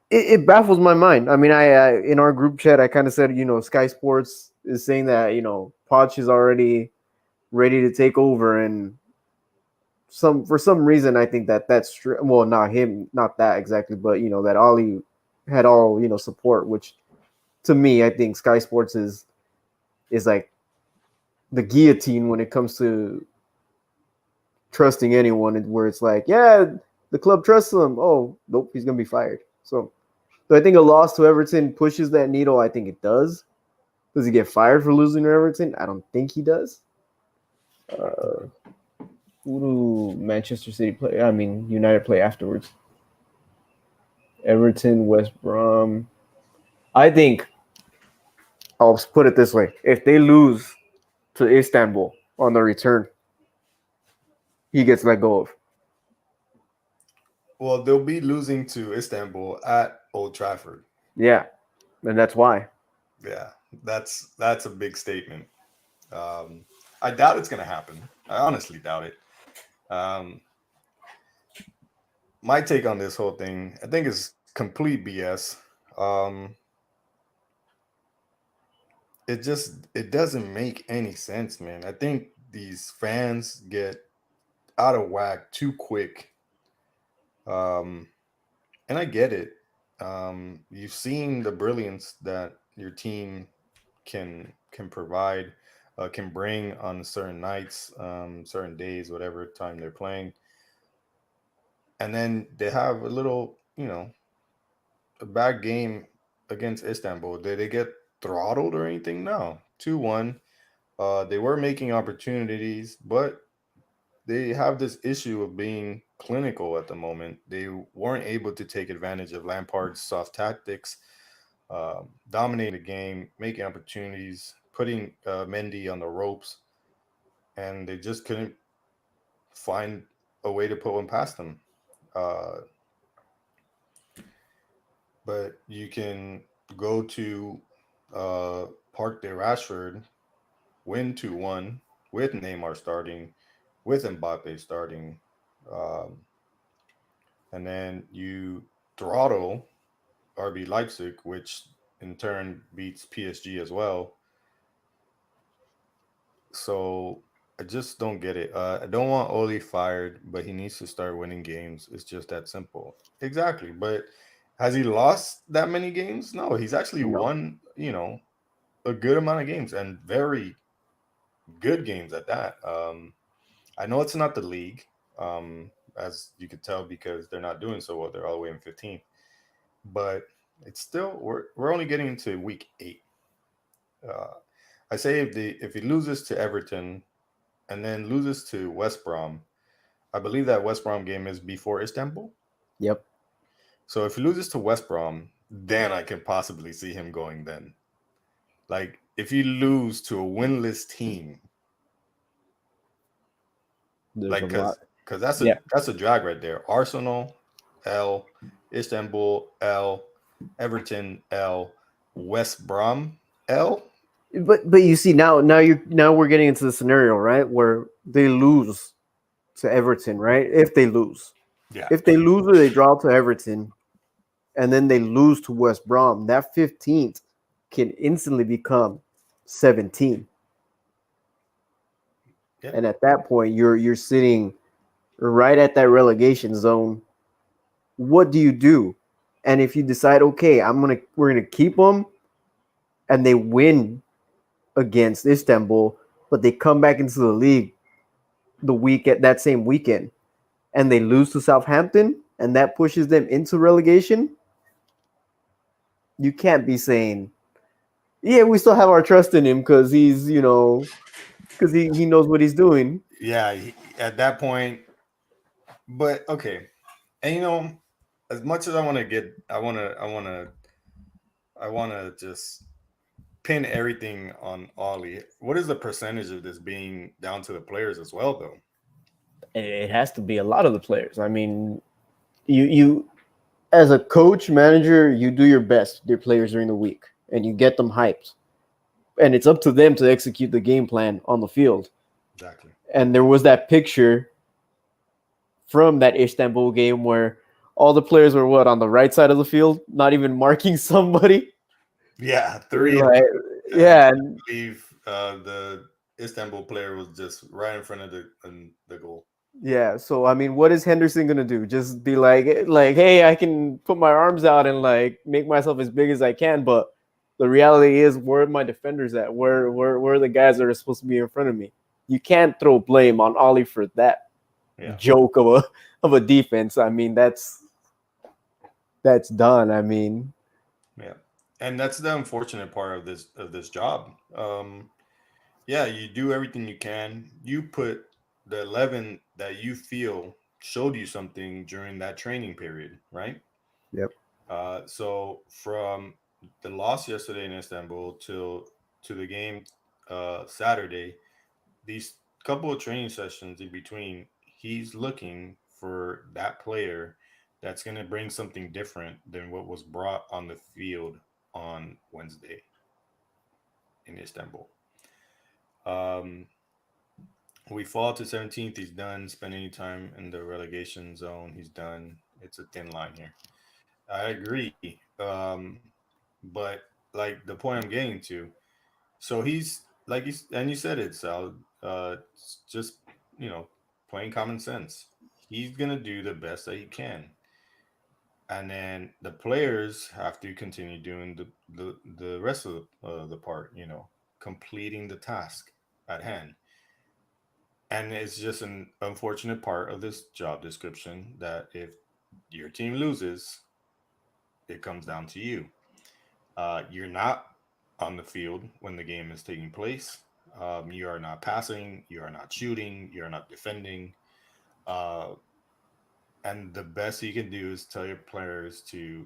it baffles my mind. I mean, I in our group chat, I kind of said, Sky Sports is saying that Poch is already ready to take over, and for some reason, I think that's true. Well, not him, not that exactly, but that Ollie had all support, which to me, I think Sky Sports is is like the guillotine when it comes to trusting anyone, where it's like, yeah, the club trusts him. Oh, nope, he's gonna be fired. So I think a loss to Everton pushes that needle. I think it does. Does he get fired for losing to Everton? I don't think he does. Uh, who do Manchester City play? I mean, United play afterwards. Everton, West Brom. I think I'll put it this way: if they lose to Istanbul on the return, he gets let go of. Well, they'll be losing to Istanbul at Old Trafford. Yeah, and that's why. Yeah, that's a big statement. Um, I doubt it's going to happen. I honestly doubt it. Um, my take on this whole thing, I think, is complete BS. Um, it doesn't make any sense, man. I think these fans get out of whack too quick. Um, and I get it. You've seen the brilliance that your team can provide, can bring on certain nights, certain days, whatever time they're playing, and then they have a little, a bad game against Istanbul. Did they get throttled or anything? No, 2-1. They were making opportunities, but they have this issue of being clinical at the moment. They weren't able to take advantage of Lampard's soft tactics, dominating the game, making opportunities, putting Mendy on the ropes, and they just couldn't find a way to put one past them. Uh, but you can go to Park de Rashford, win 2-1 with Neymar starting, with Mbappe starting, um, and then you throttle RB Leipzig, which in turn beats PSG as well. So I just don't get it. I don't want Oli fired, but he needs to start winning games. It's just that simple. Exactly. But has he lost that many games? No, he's actually No, won, a good amount of games and very good games at that. I know it's not the league, as you could tell because they're not doing so well. They're all the way in 15th, but it's still we're only getting into week 8. Uh, I say if he loses to Everton and then loses to West Brom, I believe that West Brom game is before Istanbul. yep. So if he loses to West Brom, then I can possibly see him going. Then, like if you lose to a winless team, There's a like lot. because that's a Yeah, that's a drag right there. Arsenal, L, Istanbul, L, Everton, L, West Brom, L. but you see now we're getting into the scenario, right, where they lose to Everton, right? Yeah, If they lose or they draw to Everton, and then they lose to West Brom, that 15th can instantly become 17, yeah, and at that point you're sitting right at that relegation zone. What do you do? And if you decide, okay, we're gonna keep them, and they win against Istanbul, but they come back into the league the week at that same weekend, and they lose to Southampton, and that pushes them into relegation, you can't be saying, yeah, we still have our trust in him because because he knows what he's doing. yeah. At that point, but okay, and as much as I want to get, I want to just pin everything on Ollie. What is the percentage of this being down to the players as well, though? It has to be a lot of the players. I mean, you as a coach manager, you do your best with your players during the week, and you get them hyped, and it's up to them to execute the game plan on the field. Exactly. And there was that picture from that Istanbul game where all the players were what, on the right side of the field, not even marking somebody. Yeah, three. Like, And yeah, I believe the Istanbul player was just right in front of the goal. yeah. So I mean, what is Henderson gonna do? Just be like, hey, I can put my arms out and like make myself as big as I can, but The reality is, where are my defenders at? Where are the guys that are supposed to be in front of me? You can't throw blame on Ollie for that Yeah, joke of a defense. I mean, that's done. I mean, yeah, and that's the unfortunate part of this job. Yeah, you do everything you can. You put the 11 that you feel showed you something during that training period, right? yep. So from the loss yesterday in Istanbul to the game Saturday, these couple of training sessions in between, he's looking for that player that's going to bring something different than what was brought on the field on Wednesday in Istanbul. Um, we fall to 17th. He's done. Spend any time in the relegation zone. He's done. It's a thin line here. I agree. But like the point I'm getting to, so he's like you and you said it, Sal. It's just plain common sense. He's gonna do the best that he can, and then the players have to continue doing the rest of the part. Completing the task at hand. And it's just an unfortunate part of this job description that if your team loses, it comes down to you. You're not on the field when the game is taking place. You are not passing. You are not shooting. You are not defending. Uh, and the best you can do is tell your players to,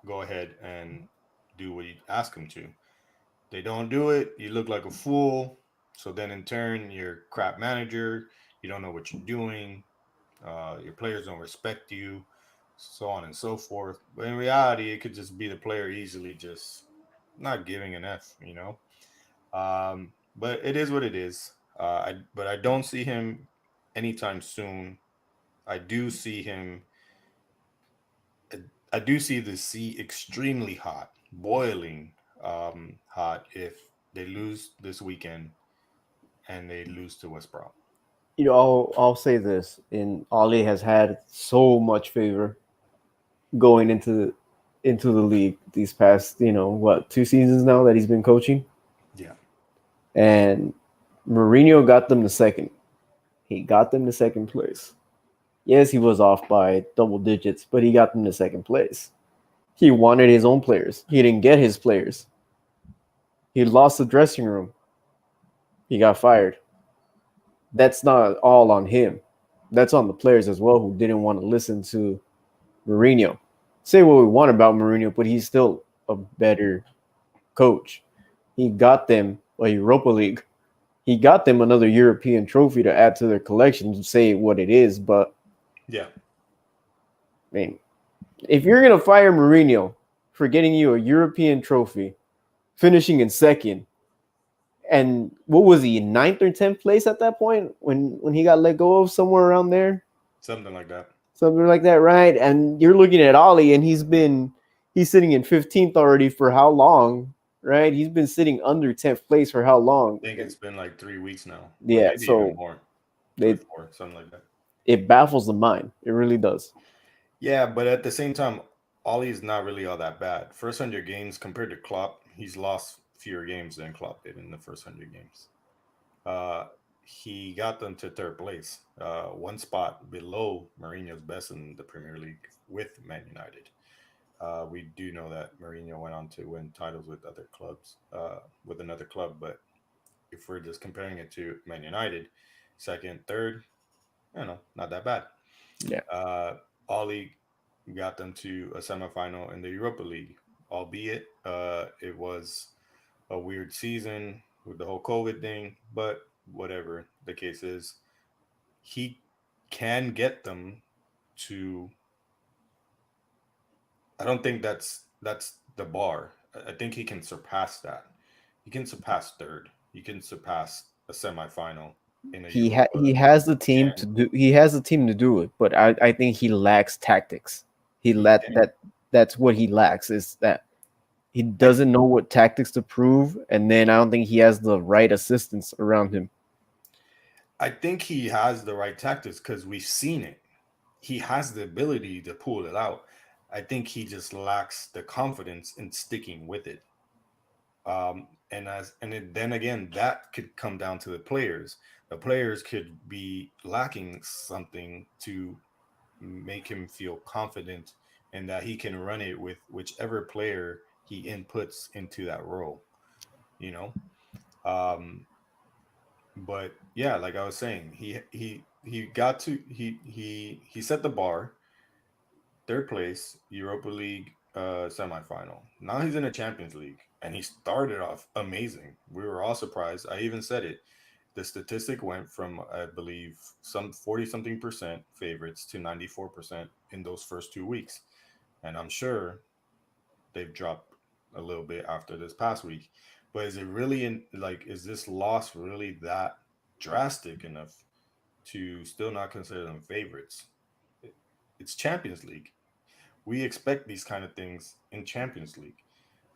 go ahead and do what you ask them to. They don't do it. You look like a fool. So then in turn, you're a crap manager. You don't know what you're doing. Your players don't respect you, so on and so forth. But in reality, it could just be the player easily just not giving an F. But it is what it is. But I don't see him anytime soon. I do see him. I do see the sea extremely hot, boiling hot if they lose this weekend and they lose to West Brom. I'll say this: and Ollie has had so much favor going into the league these past, 2 seasons now that he's been coaching, Yeah, and Mourinho got them to second. He got them to second place. Yes, he was off by double digits, but he got them to second place. He wanted his own players. He didn't get his players. He lost the dressing room. He got fired. That's not all on him. That's on the players as well who didn't want to listen to Mourinho. Say what we want about Mourinho, but he's still a better coach. He got them a Europa League. He got them another European trophy to add to their collection to say what it is. But yeah, I mean, if you're gonna fire Mourinho for getting you a European trophy, finishing in second, and what was he, ninth or 10th place at that point when he got let go of, somewhere around there, something like that. something like that, right? And you're looking at Ollie, and he's sitting in 15th already for how long, right? He's been sitting under 10th place for how long? I think it's been like 3 weeks now, or Yeah, maybe even so more, three, it four, something like that. it baffles the mind. It really does. Yeah, but at the same time, Ollie is not really all that bad. First 100 games compared to Klopp, he's lost fewer games than Klopp did in the first 100 games. Uh, he got them to third place, one spot below Mourinho's best in the Premier League with Man United. We do know that Mourinho went on to win titles with other clubs, with another club. But if we're just comparing it to Man United, second, third, not that bad. Yeah. Uh, Ollie got them to a semifinal in the Europa League, albeit it was a weird season with the whole COVID thing. But whatever the case is, he can get them to. I don't think that's the bar. I think he can surpass that. He can surpass third. He can surpass a semifinal in a He Europa, has the team to and do he has the team to do it, but I think he lacks tactics. He he let can. that That's what he lacks, is that he I doesn't know what tactics to prove, and then I don't think he has the right assistants around him. I think he has the right tactics because we've seen it. He has the ability to pull it out. I think he just lacks the confidence in sticking with it. Then again, that could come down to the players. The players could be lacking something to make him feel confident and that he can run it with whichever player he inputs into that role, you know. Um, but yeah, like I was saying, he got to he set the bar, third place, Europa League semifinal. Now he's in a Champions League, and he started off amazing. We were all surprised. I even said it. The statistic went from, I believe, some 40 something percent favorites to 94% in those first 2 weeks. And I'm sure they've dropped a little bit after this past week. But is it really is this loss really that drastic enough to still not consider them favorites? It's Champions League. We expect these kind of things in Champions League.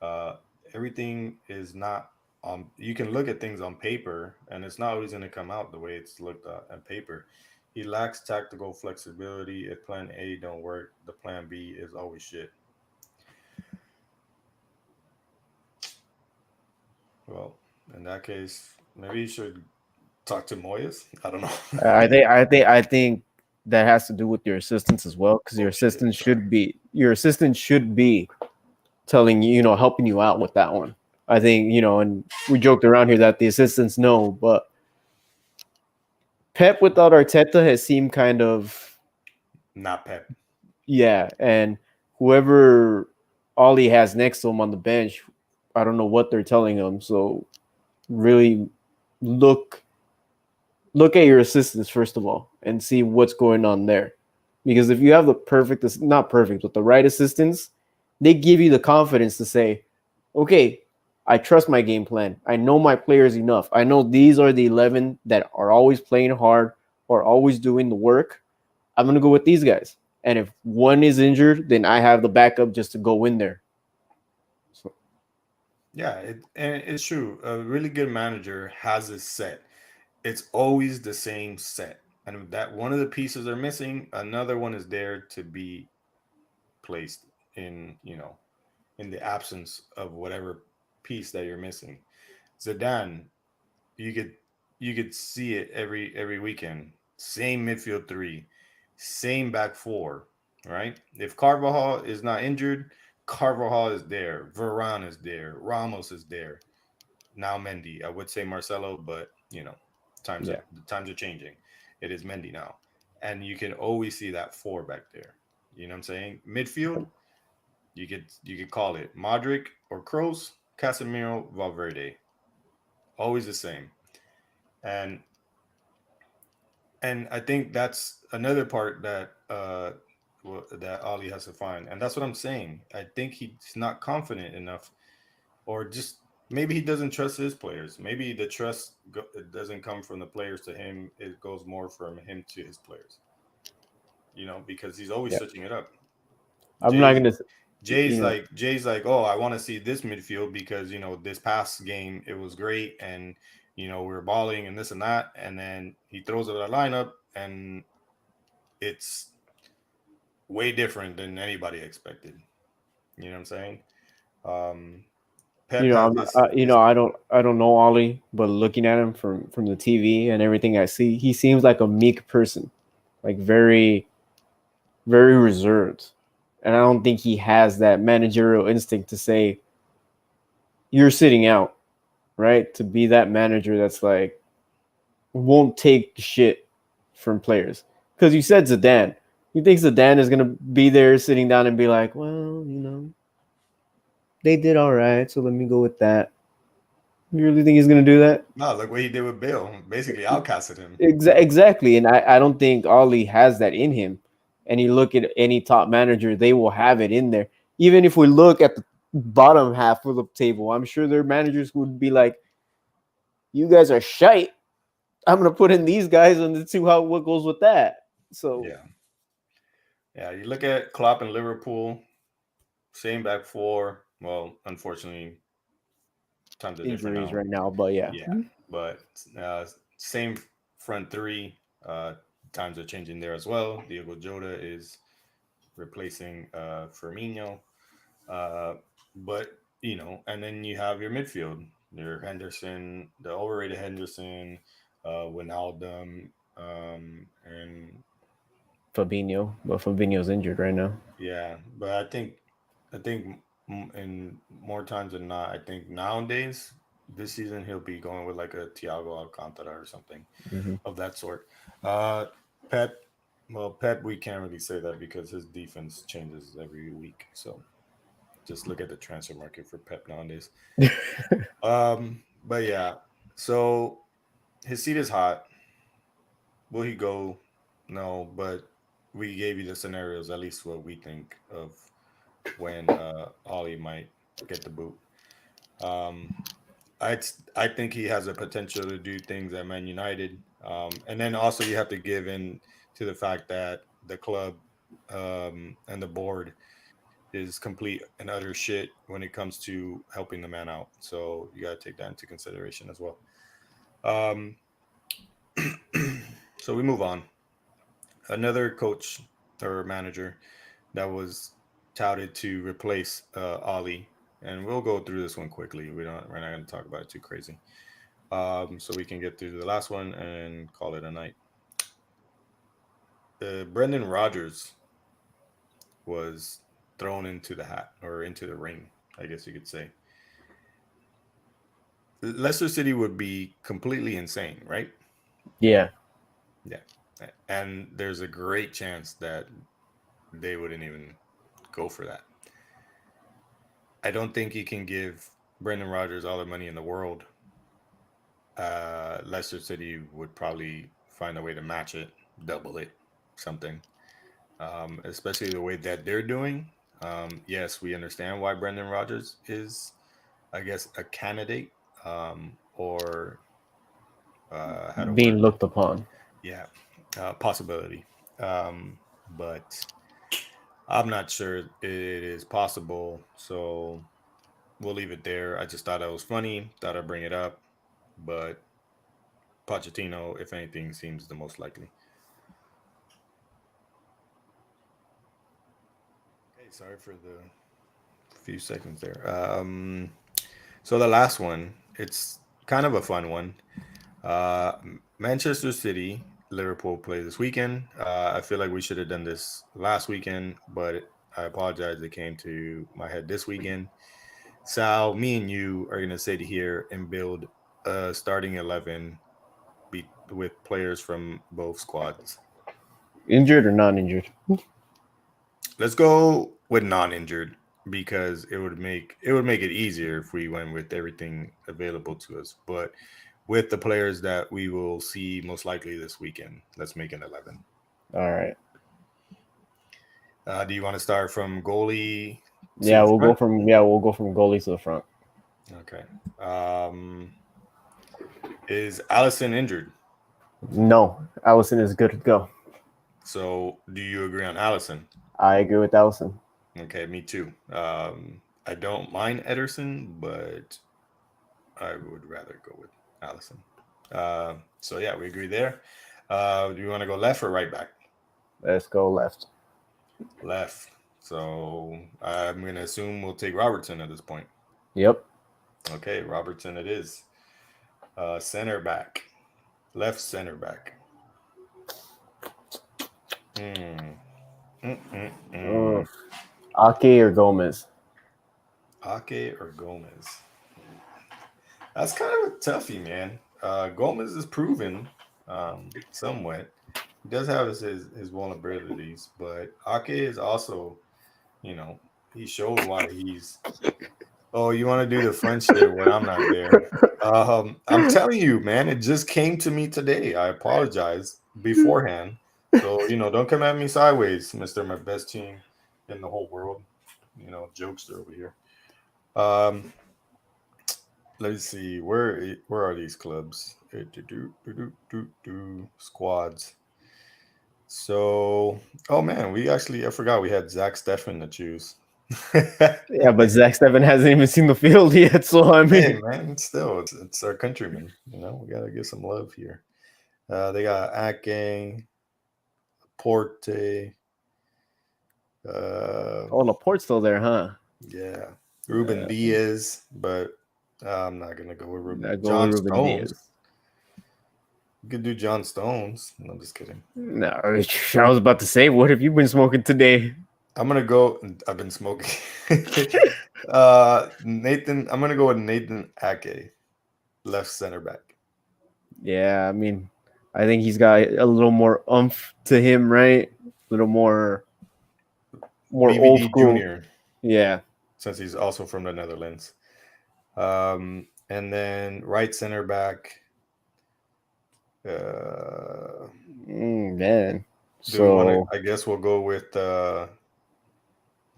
Uh, Everything is not on. You can look at things on paper, and it's not always going to come out the way it's looked at on paper. He lacks tactical flexibility. If Plan A don't work, the Plan B is always shit. Well, in that case, maybe you should talk to Moyes. I don't know. I think that has to do with your assistants as well, because Oh shit! Sorry. your assistant should be telling you, helping you out with that one. I think, and we joked around here that the assistants know, but Pep without Arteta has seemed kind of, Not Pep. yeah, and whoever Ollie has next to him on the bench, I don't know what they're telling him. So really look look at your assistants first of all and see what's going on there. Because if you have the perfect, not perfect, but the right assistants, they give you the confidence to say, okay, I trust my game plan. I know my players enough. I know these are the 11 that are always playing hard or always doing the work. I'm going to go with these guys. And if one is injured, then I have the backup just to go in there. So, Yeah, and it's true. A really good manager has a set. It's always the same set, and that one of the pieces are missing, another one is there to be placed in, in the absence of whatever piece that you're missing. Zidane, you could you could see it every weekend. Same midfield three, same back four, right? If Carvajal is not injured, Carvajal is there, Varane is there, Ramos is there. Now Mendy. I would say Marcelo, but yeah. the times are changing. It is Mendy now, and you can always see that four back there. You know what I'm saying? Midfield, you could call it Modric or Kroos, Casemiro, Valverde. Always the same, and I think that's another part that that Ali has to find, and that's what I'm saying. I think he's not confident enough, or just maybe he doesn't trust his players. Maybe the trust it doesn't come from the players to him; it goes more from him to his players. Because he's always Yeah. switching it up. I'm not Jay's going to, Jay's you know, like Jay's like, oh, I want to see this midfield because this past game it was great and we were balling and this and that, and then he throws out a lineup and it's way different than anybody expected. You know what I'm saying? Um, Pep has this. I don't know Ollie, but looking at him from the TV and everything I see, he seems like a meek person, like very very reserved, and I don't think he has that managerial instinct to say you're sitting out, right? To be that manager that's like won't take shit from players. Because you said Zidane, you think Zidane is gonna be there sitting down and be like, well, they did all right, so let me go with that. You really think he's gonna do that? No, look what he did with Bill. Basically, outcasted him. Exactly, and I don't think Ollie has that in him. And you look at any top manager, they will have it in there. Even if we look at the bottom half of the table, I'm sure their managers would be like, "You guys are shite. I'm gonna put in these guys and see how what goes with that." So Yeah, yeah. You look at Klopp and Liverpool, same back four. Well, unfortunately, times are different injuries now. right now, but yeah, Yeah, but same front three. Times are changing there as well. Diego Jota is replacing Firmino. Uh, but and then you have your midfield, your Henderson, the overrated Henderson, Wijnaldum, and Fabinho, but Fabinho's injured right now. yeah. But I think in more times than not, I think nowadays this season he'll be going with like a Thiago Alcantara or something Hmm. of that sort. Uh, Pep, well, Pep, we can't really say that because his defense changes every week. So just look at the transfer market for Pep nowadays. But yeah, so his seat is hot. Will he go? No, but we gave you the scenarios, at least what we think of when Ollie might get the boot. Um, I think he has a potential to do things at Man United, and then also you have to give in to the fact that the club and the board is complete and utter shit when it comes to helping the man out. So you got to take that into consideration as well. Um, so we move on. Another coach or manager that was touted to replace Ali, and we'll go through this one quickly. We're not going to talk about it too crazy. So we can get through the last one and call it a night. Brendan Rodgers was thrown into the hat or into the ring, I guess you could say. Leicester City would be completely insane, right? Yeah, Yeah. And there's a great chance that they wouldn't even go for that. I don't think you can give Brendan Rodgers all the money in the world. Leicester City would probably find a way to match it, double it, something. Especially the way that they're doing. Yes, we understand why Brendan Rodgers is, I guess, a candidate or had a being word. looked upon. Yeah, possibility. But I'm not sure it is possible. So we'll leave it there. I just thought that was funny. Thought I'd bring it up. But Pochettino, if anything, seems the most likely. Okay, sorry for the few seconds there. So the last one, it's kind of a fun one. Uh, Manchester City, Liverpool play this weekend. I feel like we should have done this last weekend, but I apologize. It came to my head this weekend. Sal, me and you are going to sit here and build a starting 11 with players from both squads. Injured or non-injured? Let's go with non-injured because it would make it easier if we went with everything available to us. But with the players that we will see most likely this weekend, let's make an 11. All right. Do you want to start from goalie to Yeah, the we'll go front? from yeah we'll go from goalie to the front. Okay. Is Allison injured? No, Allison is good to go. So do you agree on Allison? I agree with Allison. Okay, me too. I don't mind Ederson, but I would rather go with Allison. So yeah, we agree there. Do you want to go left or right back? Let's go left. Left. So I'm gonna assume we'll take Robertson at this point. Yep. Okay, Robertson it is. Center back. Left center back. Hmm. Uh, Mm-mm-mm. Ake or Gomez? Ake or Gomez? That's kind of a toughie, man. Gomez is proven somewhat. He does have his vulnerabilities, but Ake is also, you know, he showed why he's. Oh, you want to do the fun shit when I'm not there? I'm telling you, man, it just came to me today. I apologize beforehand, so don't come at me sideways, Mister My best team in the whole world. Jokester over here. Um, let's see, where are these clubs? Squads. So, oh man, I forgot we had Zach Steffen to choose. Yeah, but Zach Steffen hasn't even seen the field yet. So I Hey mean, man, still it's our countrymen. We gotta give some love here. They got Ake, Porte, Oh, Laporte's still there, huh? Yeah, Ruben Diaz, but I'm not gonna go with I Ruben. go with John Ruben Stones. Diaz. You could do John Stones. No, I'm just kidding. No, I was about to say, what have you been smoking today? I'm gonna go. I've been smoking. Nathan. I'm gonna go with Nathan Ake, left center back. Yeah, I mean, I think he's got a little more oomph to him, right? A little more old BVD school. Junior, Yeah. since he's also from the Netherlands. And then right center back. Man. Do we want to? So I guess we'll go with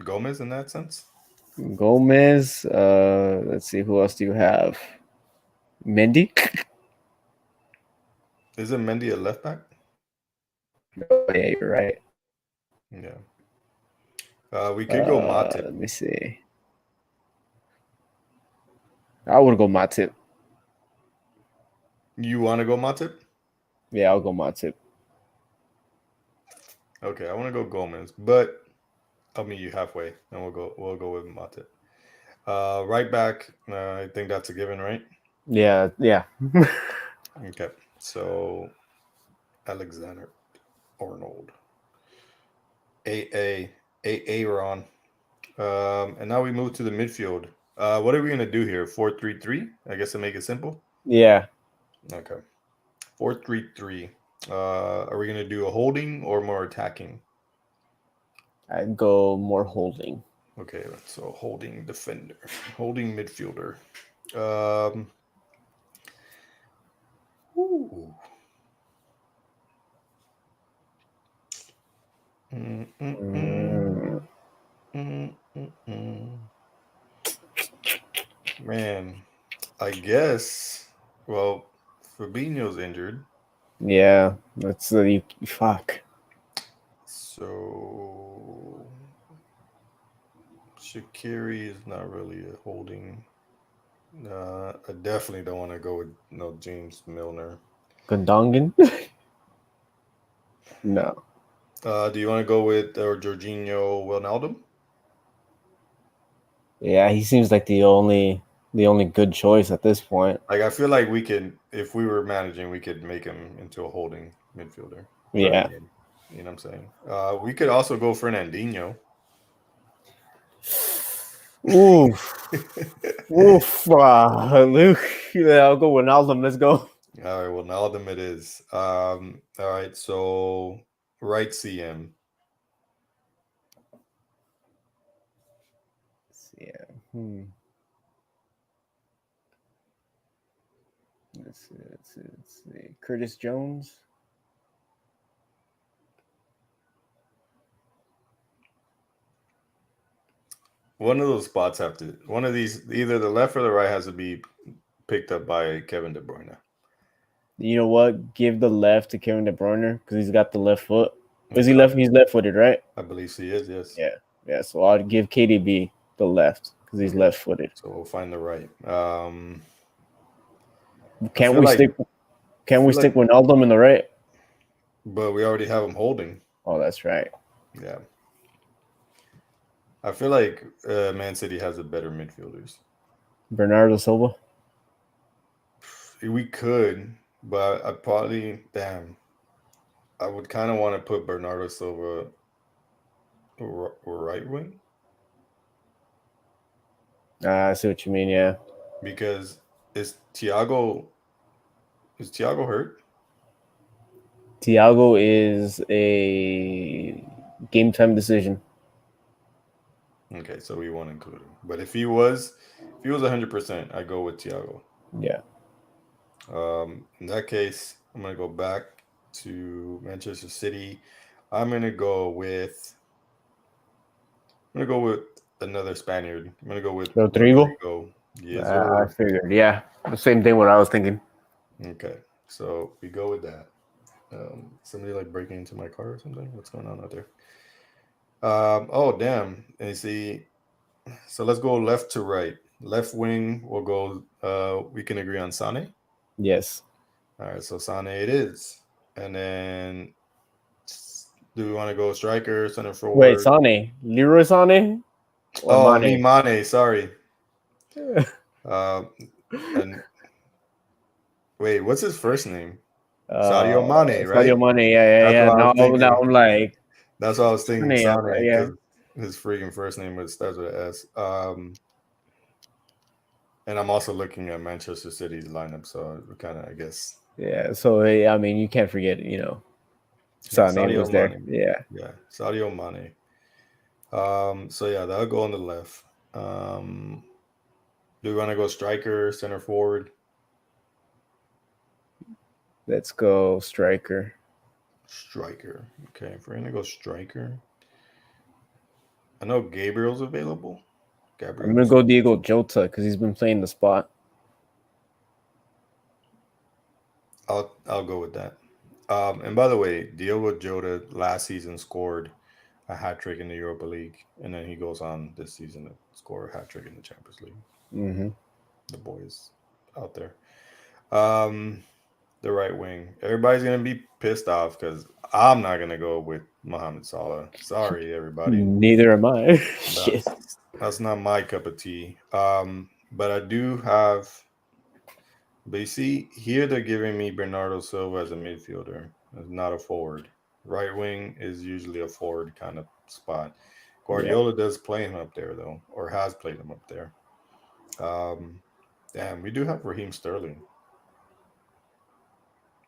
Gomez in that sense. Gomez. Let's see, who else do you have? Mendy. Isn't Mendy a left back? Oh, yeah, you're right. Yeah. We could go Matip. Let me see. I would go Matip. You want to go Matip? Yeah, I'll go Matip. Okay, I want to go Gomez, but I'll meet you halfway, and we'll go with Matip. Right back. I think that's a given, right? Yeah, yeah. Okay. So Alexander Arnold, Aaron. And now we move to the midfield. What are we gonna do here? 4-3-3. I guess to make it simple. Yeah. Okay. 4-3-3. Are we gonna do a holding or more attacking? I'd go more holding. Okay, so holding defender, holding midfielder. Um, ooh. Mm, mm, mm. Man, I guess. Well, Fabinho's injured, Yeah, that's fuck. so Shaqiri is not really a holding. I definitely don't want to go with no James Milner. Gondongan? No. Do you want to go with Jorginho Wijnaldum? Yeah, he seems like the only good choice at this point. Like I feel like we could, if we were managing, we could make him into a holding midfielder for the Yeah. game. You know what I'm saying? We could also go Fernandinho. Oof. Oof. Luke. Yeah, I'll go Wijnaldum. Let's go. All right, well, now them it is. All right, so right CM. Yeah. Let's see. Curtis Jones. One of those spots have to. One of these, either the left or the right, has to be picked up by Kevin De Bruyne. You know what? Give the left to Kevin De Bruyne because he's got the left foot. Is he left? He's left-footed, right? I believe he is. Yes. Yeah. Yeah. So I'd give KDB the left because he's left-footed. So we'll find the right. Can't we stick? Can we stick Wijnaldum in the right? But we already have him holding. Oh, that's right. Yeah. I feel like Man City has a better midfielders. Bernardo Silva. We could, but I probably I would kind of want to put Bernardo Silva right wing. I see what you mean. Yeah. Because is Thiago hurt? Thiago is a game time decision. Okay, so we won't include him. But if he was 100%, I go with Thiago. Yeah. In that case, I'm gonna go back to Manchester City. I'm gonna go with another Spaniard. I'm gonna go with Rodrigo. Yes, I figured. Yeah. The same thing. What I was thinking. Okay, so we go with that. Somebody like breaking into my car or something? What's going on out there? Oh damn! And you see, so let's go left to right. Left wing, we'll go. We can agree on Sane. Yes. All right, so Sane it is, and then Do we want to go striker, center Wait, forward? Sane, Leroy Sane or Oh, I mean Mane? Mane. Sorry. Uh, and wait, what's his first name? Sadio Mane, Sadio right? Mane. Yeah, yeah, That's yeah. what I was Now thinking. I'm like That's what I was thinking, Sane. I'm like, Sane, yeah, because his freaking first name was starts with an S. And I'm also looking at Manchester City's lineup, so kind of, I guess, yeah. So I mean, you can't forget, yeah, Sane Sadio was there. Mane. Yeah, Yeah, Sadio Mane. So yeah, that'll go on the left. Um, do we want to go striker, center forward? let's go striker. Striker. Okay, if we're gonna go striker, I know Gabriel's available. I'm Gabriel gonna go Jesus. Diego Jota because he's been playing the spot. I'll go with that. And by the way, Diogo Jota last season scored a hat trick in the Europa League, and then he goes on this season to score a hat trick in the Champions League. Mm-hmm. The boys out there. Um, the right wing. Everybody's gonna be pissed off because I'm not gonna go with Mohamed Salah. Sorry, everybody. Neither am I. Shit. That's not my cup of tea. But I do have. But you see, here they're giving me Bernardo Silva as a midfielder, as not a forward. Right wing is usually a forward kind of spot. Yeah. Guardiola does play him up there though, or has played him up there. Um, Damn, we do have Raheem Sterling.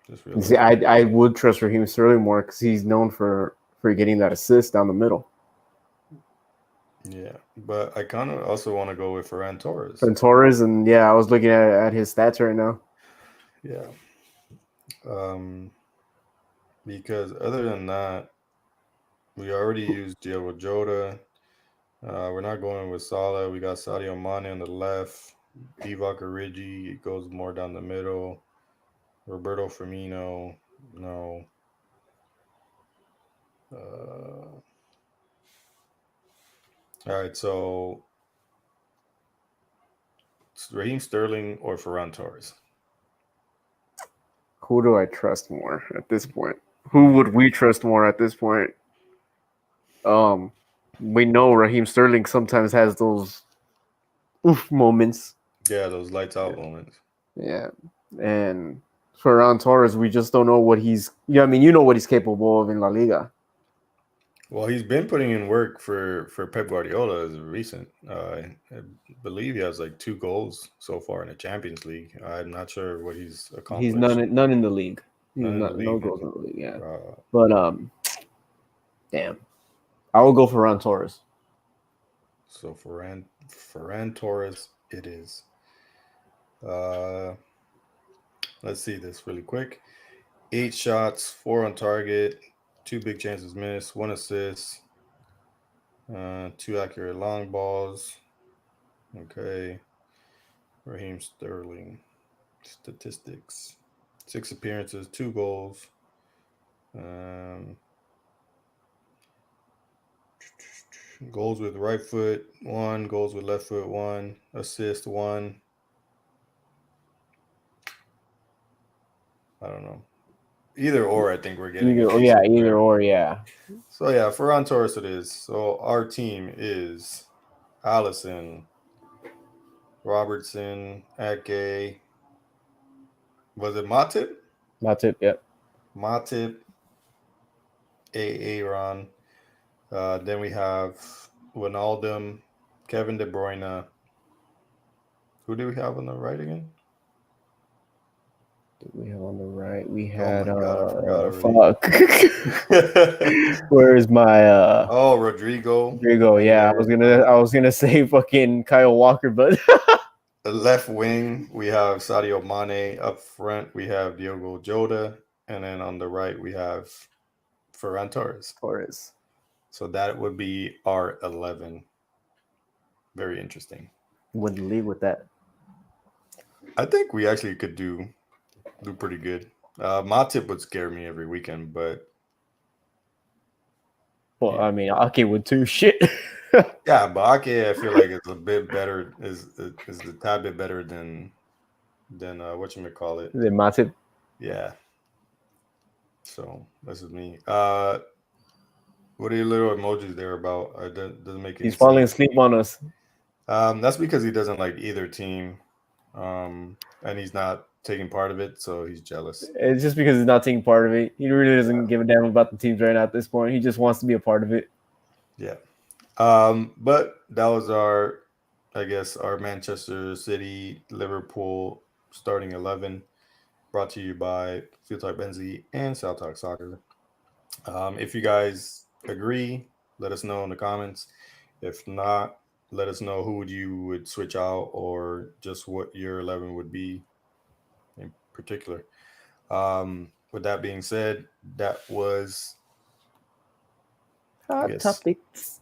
Just See, realized. I would trust Raheem Sterling more because he's known for getting that assist down the middle. Yeah, but I kind of also want to go with Ferran Torres. And Torres, and yeah, I was looking at his stats right now. Yeah, um, because other than that, we already used Diogo Jota. We're not going with Salah. We got Sadio Mane on the left. Divock Origi goes more down the middle. Roberto Firmino, no. All right, so it's Raheem Sterling or Ferran Torres. Who do I trust more at this point? Who would we trust more at this point? Um, we know Raheem Sterling sometimes has those oof moments. Yeah, those lights out moments. Yeah, and Ferran Torres, we just don't know what he's. Yeah, I mean, you know what he's capable of in La Liga. Well, he's been putting in work for Pep Guardiola as of recent. I believe he has like 2 goals so far in the Champions League. I'm not sure what he's He's accomplished. none in the league. He's None in the not no league. goals in the league. Yeah, Uh, but damn, I will go for Ferran Torres. so Ferran Torres, it is. Uh, let's see this really quick. 8 shots, 4 on target, 2 big chances missed, 1 assist, 2 accurate long balls. Okay. Raheem Sterling statistics: 6 appearances, 2 goals. Um, Goals with right foot, 1. Goals with left foot, 1. Assist, 1. I don't know. Either or, I think we're getting a decent Either player. or, yeah. So yeah, Ferran Torres it is. So our team is Allison, Robertson, Ake. Was it Matip? That's it. Yep. Matip, Aaron. Then we have Wijnaldum, Kevin De Bruyne. Who do we have on the right again? We have on the right. We Oh had my god, I forgot already. fuck. Where is my Oh, Rodrigo. Rodrigo? And Yeah, then I was gonna say fucking Kyle Walker, but the left wing, we have Sadio Mane. Up front, we have Diogo Jota. And then on the right, we have Ferran Torres. Torres So that would be our 11. Very interesting. wouldn't leave with that. I think we actually could do pretty good. Matip would scare me every weekend, but Well, yeah. I mean, Ake would too. Shit. Yeah, but Ake, I feel like it's a bit better. Is a tad bit better than what you may call it. Then Matip. Yeah. So this is me. What are your little emojis there about? Doesn't make any He's falling sense. asleep on us. That's because he doesn't like either team, and he's not taking part of it, so he's jealous. It's just because he's not taking part of it. He really doesn't Yeah, give a damn about the teams right now at this point. He just wants to be a part of it. yeah. But that was our, I guess, our Manchester City Liverpool starting 11, brought to you by FieldTalk Benzie and FieldTalk Soccer. If you guys agree, let us know in the comments. If not, let us know who you would switch out or just what your 11 would be in particular. With that being said, that was, I Hot guess, topics.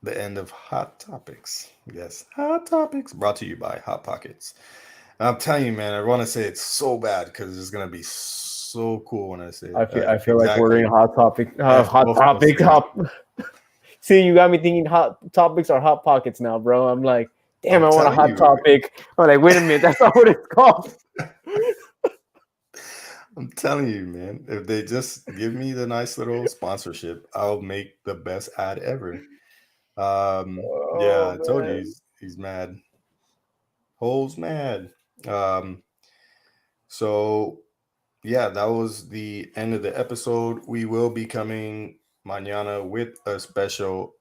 the end of Hot Topics. Yes, Hot Topics brought to you by Hot Pockets. And I'm telling you, man, I want to say it's so bad because it's going to be so cool when I say it. I feel like Exactly. ordering hot topic. As Hot both of us topic. say. Hot. See, you got me thinking hot topics are hot pockets now, bro. I'm like, damn, I'm I want a telling hot you. topic. I'm like, wait a minute, that's not what it's called. I'm telling you, man. If they just give me the nice little sponsorship, I'll make the best ad ever. Yeah, Oh I told you man. he's mad. Hole's mad. Um, so yeah, that was the end of the episode. We will be coming mañana with a special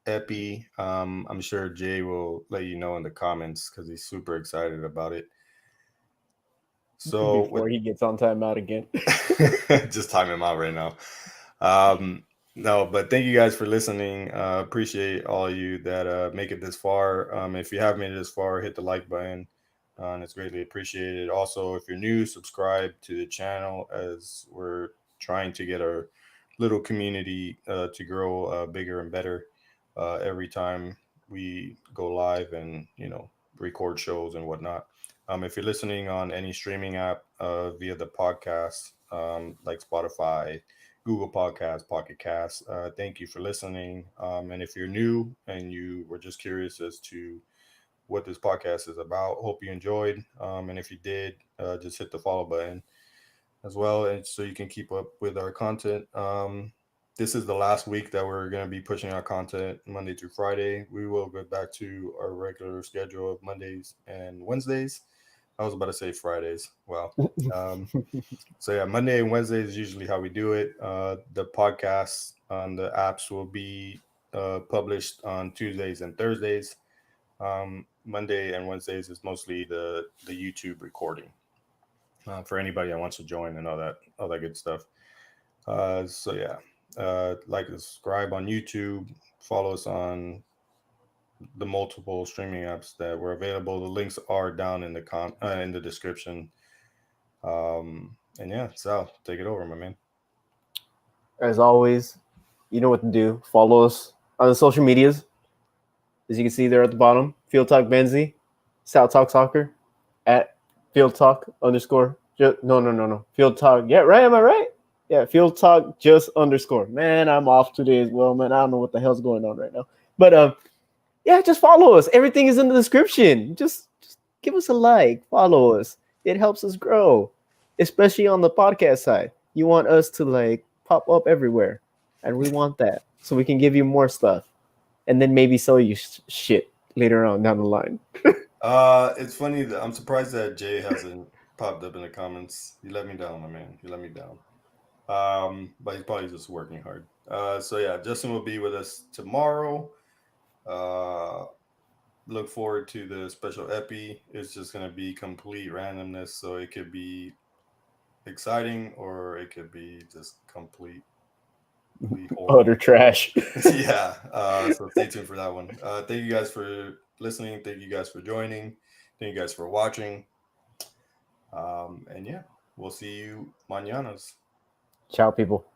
epi. I'm sure Jay will let you know in the comments because he's super excited about it. So Before he gets on timeout again. just time him out right now. No, but thank you guys for listening. Appreciate all of you that make it this far. If you have made it this far, hit the like button. And it's greatly appreciated. Also, if you're new, subscribe to the channel as we're trying to get our little community to grow bigger and better every time we go live and record shows and whatnot. If you're listening on any streaming app via the podcast, like Spotify, Google Podcasts, Pocket Casts, thank you for listening. And if you're new and you were just curious as to what this podcast is about, hope you enjoyed. And if you did, just hit the follow button as well, and so you can keep up with our content. This is the last week that we're going to be pushing out content Monday through Friday. We will get back to our regular schedule of Mondays and Wednesdays. I was about to say Fridays. Wow. So yeah, Monday and Wednesday is usually how we do it. The podcasts on the apps will be published on Tuesdays and Thursdays. Monday and Wednesdays is mostly the YouTube recording for anybody that wants to join and all that good stuff. So yeah, like and subscribe on YouTube. Follow us on the multiple streaming apps that were available. The links are down in the in the description. And yeah, Sal, take it over, my man. As always, you know what to do. Follow us on the social medias. As you can see there at the bottom, Field Talk Benzie, South Talk Soccer, at Field Talk _. No. Field Talk. Yeah, right. Am I right? Yeah, Field Talk _. Man, I'm off today as well, man. I don't know what the hell's going on right now. But yeah, just follow us. Everything is in the description. Just give us a like. Follow us. It helps us grow, especially on the podcast side. You want us to like pop up everywhere, and we want that so we can give you more stuff, and then maybe sell you shit later on down the line. It's funny that I'm surprised that Jay hasn't popped up in the comments. You let me down, my man. You let me down. But he's probably just working hard. So yeah, Justin will be with us tomorrow. Look forward to the special epi. It's just gonna be complete randomness, so it could be exciting or it could be just complete Utter trash. Yeah. So stay tuned for that one. Thank you guys for listening. Thank you guys for joining. Thank you guys for watching. And yeah, we'll see you mañanas. Ciao, people.